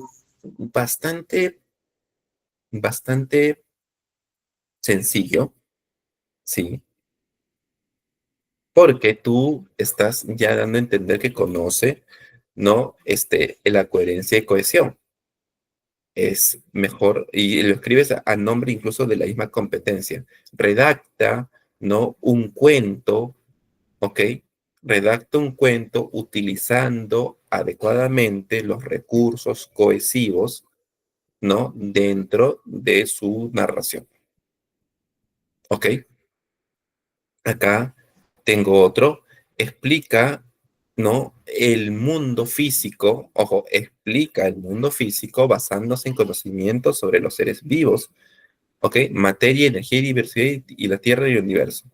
bastante, bastante sencillo, sí, porque tú estás ya dando a entender que conoce, ¿no? La coherencia y cohesión. Es mejor, y lo escribes a nombre incluso de la misma competencia. Redacta, ¿no? Un cuento, ¿ok? Redacta un cuento utilizando adecuadamente los recursos cohesivos, ¿no? Dentro de su narración, ¿ok? Acá tengo otro. Explica, ¿no? El mundo físico, ojo, explica el mundo físico basándose en conocimientos sobre los seres vivos, ¿ok? Materia, energía y diversidad y la Tierra y el universo.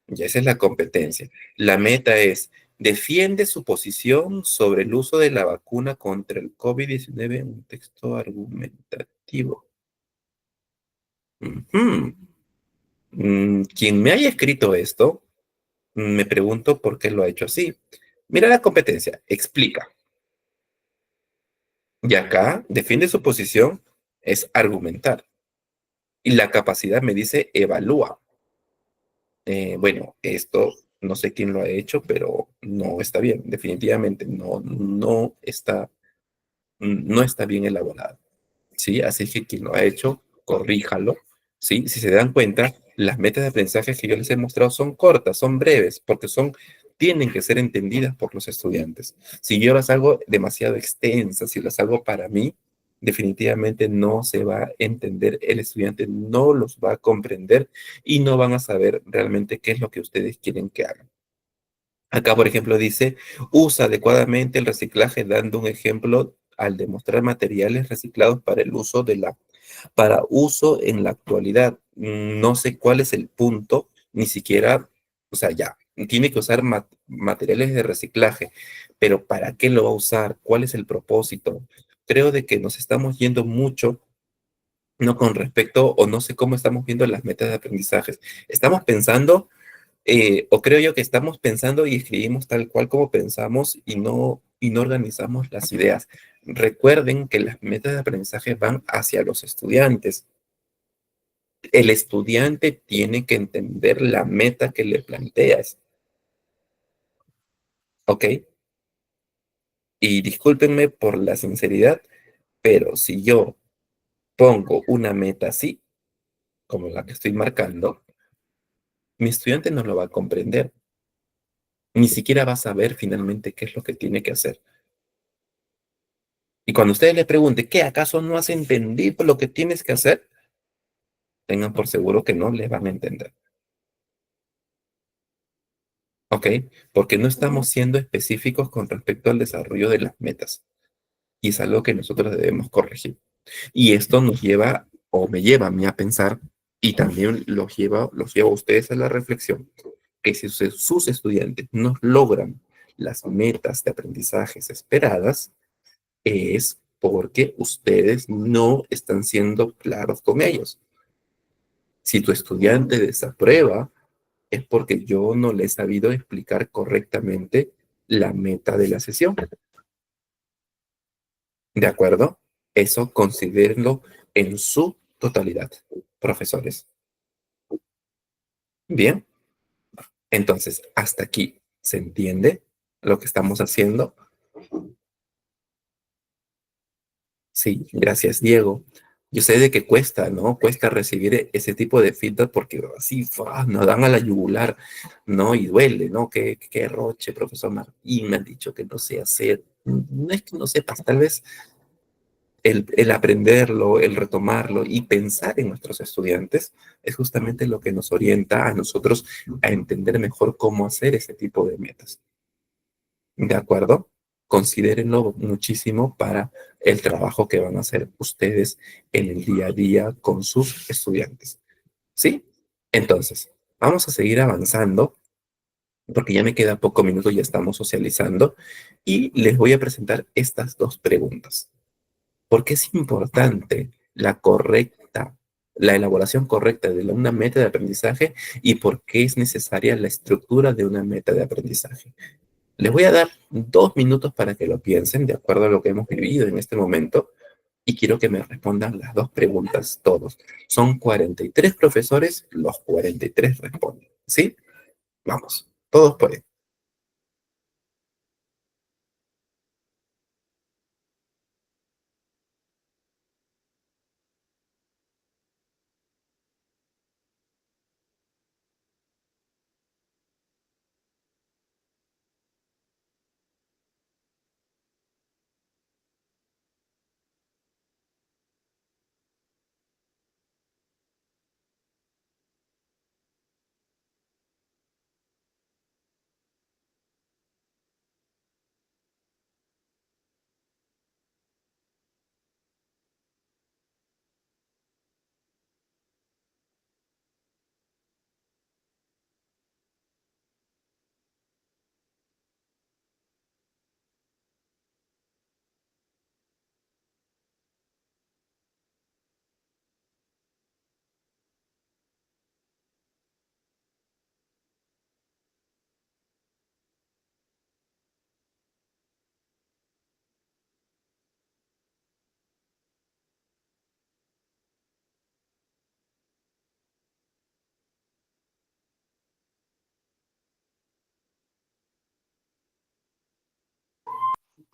Ya esa es la competencia. La meta es, defiende su posición sobre el uso de la vacuna contra el COVID-19 en un texto argumentativo. Ujú. Quien me haya escrito esto, me pregunto por qué lo ha hecho así. Mira la competencia, explica. Y acá, defiende su posición, es argumentar. Y la capacidad me dice evalúa. Bueno, esto no sé quién lo ha hecho, pero no está bien, definitivamente no está bien elaborado, ¿sí? Así que quien lo ha hecho, corríjalo, ¿sí? Si se dan cuenta, las metas de aprendizaje que yo les he mostrado son cortas, son breves, porque tienen que ser entendidas por los estudiantes. Si yo las hago demasiado extensas, si las hago para mí, definitivamente no se va a entender, el estudiante no los va a comprender y no van a saber realmente qué es lo que ustedes quieren que hagan. Acá, por ejemplo, dice, usa adecuadamente el reciclaje, dando un ejemplo al demostrar materiales reciclados para el uso para uso en la actualidad. No sé cuál es el punto, ni siquiera, o sea, ya, tiene que usar materiales de reciclaje, pero ¿para qué lo va a usar? ¿Cuál es el propósito? Creo de que nos estamos yendo mucho, no con respecto, o no sé cómo estamos viendo las metas de aprendizajes. Estamos pensando o creo yo que estamos pensando y escribimos tal cual como pensamos y no organizamos las ideas. Recuerden que las metas de aprendizaje van hacia los estudiantes. El estudiante tiene que entender la meta que le planteas, ¿ok? Y discúlpenme por la sinceridad, pero si yo pongo una meta así, como la que estoy marcando, mi estudiante no lo va a comprender, ni siquiera va a saber finalmente qué es lo que tiene que hacer. Y cuando ustedes le pregunten, ¿qué acaso no has entendido lo que tienes que hacer? Tengan por seguro que no les van a entender, ¿ok? Porque no estamos siendo específicos con respecto al desarrollo de las metas. Y es algo que nosotros debemos corregir. Y esto nos lleva, o me lleva a mí a pensar, y también los lleva a ustedes a la reflexión, que si sus estudiantes no logran las metas de aprendizajes esperadas, es porque ustedes no están siendo claros con ellos. Si tu estudiante desaprueba, es porque yo no le he sabido explicar correctamente la meta de la sesión. ¿De acuerdo? Eso considérenlo en su totalidad, profesores. Bien, entonces, hasta aquí, ¿se entiende lo que estamos haciendo? Sí, gracias, Diego. Yo sé de que cuesta, ¿no? Cuesta recibir ese tipo de feedback porque así nos dan a la yugular, ¿no? Y duele, ¿no? Qué roche, profesor Martín, me han dicho que no sé hacer. No es que no sepas, tal vez el aprenderlo, el retomarlo y pensar en nuestros estudiantes es justamente lo que nos orienta a nosotros a entender mejor cómo hacer ese tipo de metas. ¿De acuerdo? Considérenlo muchísimo para el trabajo que van a hacer ustedes en el día a día con sus estudiantes. ¿Sí? Entonces, vamos a seguir avanzando porque ya me queda poco minuto, ya estamos socializando y les voy a presentar estas dos preguntas. ¿Por qué es importante la elaboración correcta de una meta de aprendizaje y por qué es necesaria la estructura de una meta de aprendizaje? Les voy a dar 2 minutos para que lo piensen de acuerdo a lo que hemos vivido en este momento y quiero que me respondan las dos preguntas todos. Son 43 profesores, los 43 responden. ¿Sí? Vamos, todos pueden.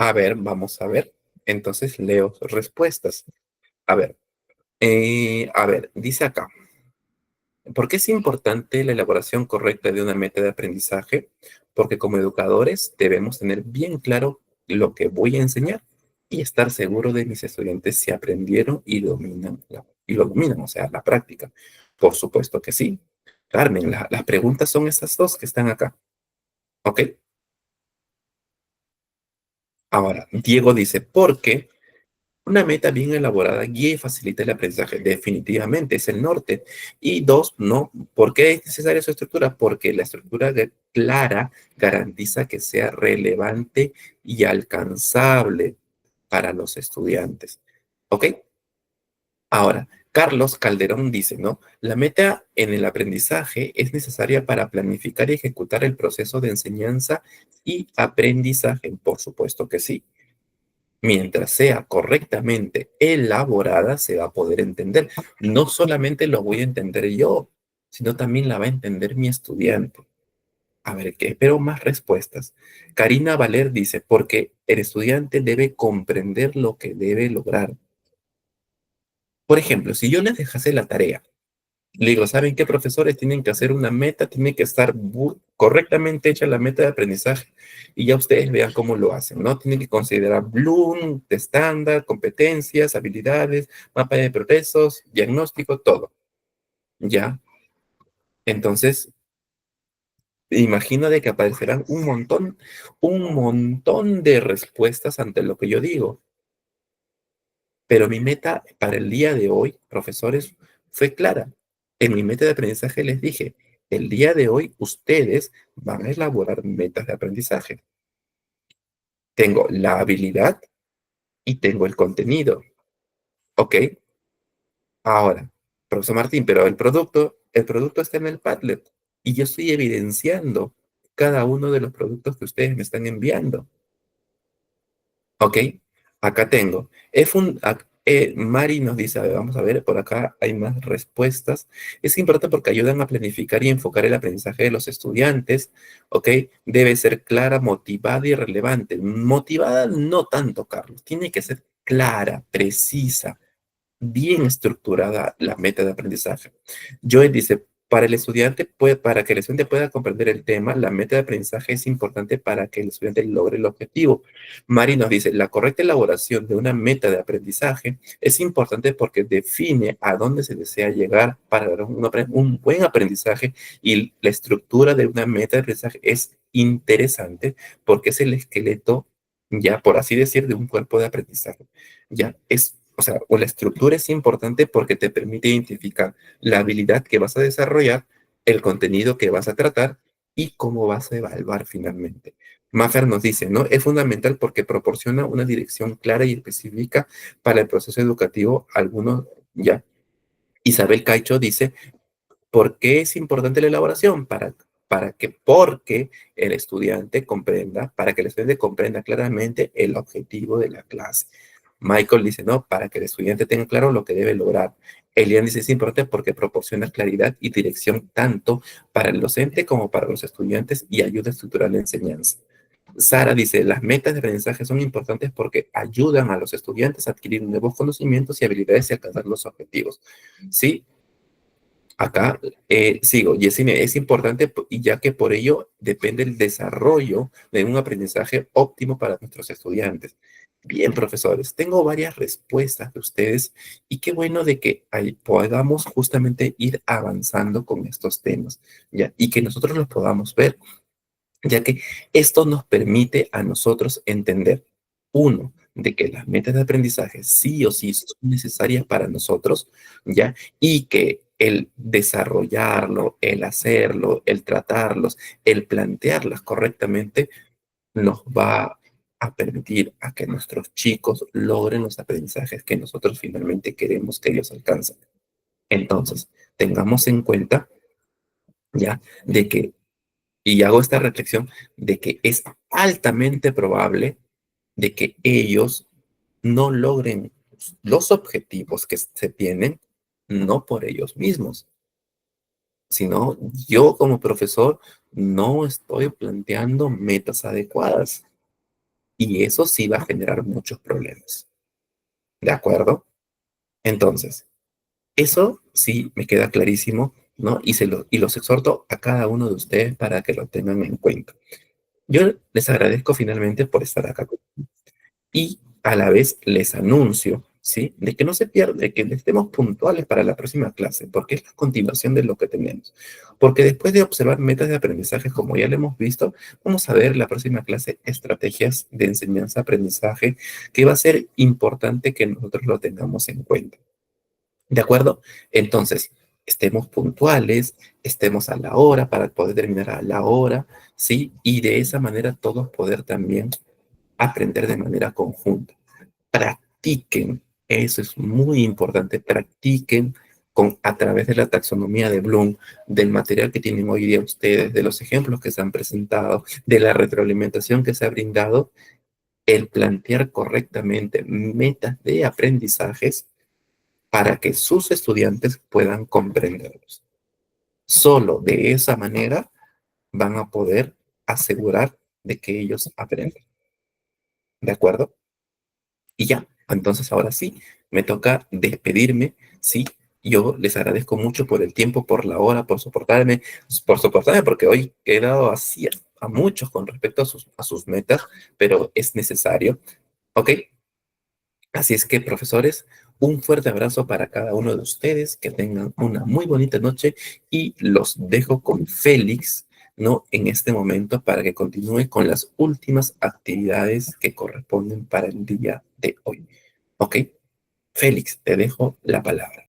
A ver, vamos a ver. Entonces leo respuestas. A ver, dice acá. ¿Por qué es importante la elaboración correcta de una meta de aprendizaje? Porque como educadores debemos tener bien claro lo que voy a enseñar. y estar seguro de mis estudiantes si aprendieron y lo dominan, o sea, la práctica. Por supuesto que sí. Carmen, las preguntas son estas dos que están acá. ¿Ok? Ahora, Diego dice, ¿por qué una meta bien elaborada guía y facilita el aprendizaje? Definitivamente es el norte. Y dos, no. ¿Por qué es necesaria su estructura? Porque la estructura clara garantiza que sea relevante y alcanzable para los estudiantes. ¿Ok? Ahora, Carlos Calderón dice, ¿no? La meta en el aprendizaje es necesaria para planificar y ejecutar el proceso de enseñanza y aprendizaje. Por supuesto que sí. Mientras sea correctamente elaborada, se va a poder entender. No solamente lo voy a entender yo, sino también la va a entender mi estudiante. A ver, ¿qué? Espero más respuestas. Karina Valer dice, porque el estudiante debe comprender lo que debe lograr. Por ejemplo, si yo les dejase la tarea, le digo, ¿saben qué, profesores? Tienen que hacer una meta, tiene que estar correctamente hecha la meta de aprendizaje y ya ustedes vean cómo lo hacen, ¿no? Tienen que considerar Bloom, de estándar, competencias, habilidades, mapa de progresos, diagnóstico, todo, ¿ya? Entonces, imagino de que aparecerán un montón de respuestas ante lo que yo digo. Pero mi meta para el día de hoy, profesores, fue clara. En mi meta de aprendizaje les dije, el día de hoy ustedes van a elaborar metas de aprendizaje. Tengo la habilidad y tengo el contenido. ¿Ok? Ahora, profesor Martín, pero el producto está en el Padlet y yo estoy evidenciando cada uno de los productos que ustedes me están enviando. Ok, acá tengo. Mari nos dice, a ver, vamos a ver, por acá hay más respuestas. Es importante porque ayudan a planificar y enfocar el aprendizaje de los estudiantes. Ok, debe ser clara, motivada y relevante. Motivada no tanto, Carlos. Tiene que ser clara, precisa, bien estructurada la meta de aprendizaje. Joel dice, para que el estudiante pueda comprender el tema, la meta de aprendizaje es importante para que el estudiante logre el objetivo. Mari nos dice, la correcta elaboración de una meta de aprendizaje es importante porque define a dónde se desea llegar para dar un buen aprendizaje y la estructura de una meta de aprendizaje es interesante porque es el esqueleto, ya por así decir, de un cuerpo de aprendizaje. Ya es, o sea, o la estructura es importante porque te permite identificar la habilidad que vas a desarrollar, el contenido que vas a tratar y cómo vas a evaluar finalmente. Maffer nos dice, ¿no? Es fundamental porque proporciona una dirección clara y específica para el proceso educativo. Algunos, ya. Isabel Caicho dice, ¿por qué es importante la elaboración? Porque el estudiante comprenda, para que el estudiante comprenda claramente el objetivo de la clase. Michael dice, no, para que el estudiante tenga claro lo que debe lograr. Elian dice, es importante porque proporciona claridad y dirección tanto para el docente como para los estudiantes y ayuda a estructurar la enseñanza. Sara dice, las metas de aprendizaje son importantes porque ayudan a los estudiantes a adquirir nuevos conocimientos y habilidades y alcanzar los objetivos. Sí, acá sigo. Yesine, es importante y ya que por ello depende el desarrollo de un aprendizaje óptimo para nuestros estudiantes. Bien, profesores, tengo varias respuestas de ustedes y qué bueno de que ahí podamos justamente ir avanzando con estos temas, ¿ya? Y que nosotros los podamos ver, ya que esto nos permite a nosotros entender, uno, de que las metas de aprendizaje sí o sí son necesarias para nosotros, ¿ya? Y que el desarrollarlo, el hacerlo, el tratarlos, el plantearlas correctamente, nos va a permitir a que nuestros chicos logren los aprendizajes que nosotros finalmente queremos que ellos alcancen. Entonces, tengamos en cuenta, ¿ya? De que y hago esta reflexión de que es altamente probable de que ellos no logren los objetivos que se tienen, no por ellos mismos, sino yo como profesor no estoy planteando metas adecuadas y eso sí va a generar muchos problemas. ¿De acuerdo? Entonces, eso sí me queda clarísimo, ¿no? Y los exhorto a cada uno de ustedes para que lo tengan en cuenta. Yo les agradezco finalmente por estar acá. Y a la vez les anuncio, ¿sí? De que no se pierda, de que estemos puntuales para la próxima clase, porque es la continuación de lo que tenemos. Porque después de observar metas de aprendizaje, como ya lo hemos visto, vamos a ver la próxima clase estrategias de enseñanza-aprendizaje, que va a ser importante que nosotros lo tengamos en cuenta. ¿De acuerdo? Entonces, estemos puntuales, estemos a la hora para poder terminar a la hora, ¿sí? Y de esa manera todos poder también aprender de manera conjunta. Practiquen, eso es muy importante, practiquen a través de la taxonomía de Bloom, del material que tienen hoy día ustedes, de los ejemplos que se han presentado, de la retroalimentación que se ha brindado, el plantear correctamente metas de aprendizajes para que sus estudiantes puedan comprenderlos. Solo de esa manera van a poder asegurar de que ellos aprendan. ¿De acuerdo? Y ya, entonces ahora sí, me toca despedirme, sí. Yo les agradezco mucho por el tiempo, por la hora, por soportarme, porque hoy he dado así a muchos con respecto a sus metas, pero es necesario, ¿ok? Así es que, profesores, un fuerte abrazo para cada uno de ustedes, que tengan una muy bonita noche y los dejo con Félix, ¿no? En este momento para que continúe con las últimas actividades que corresponden para el día de hoy. ¿Ok? Félix, te dejo la palabra.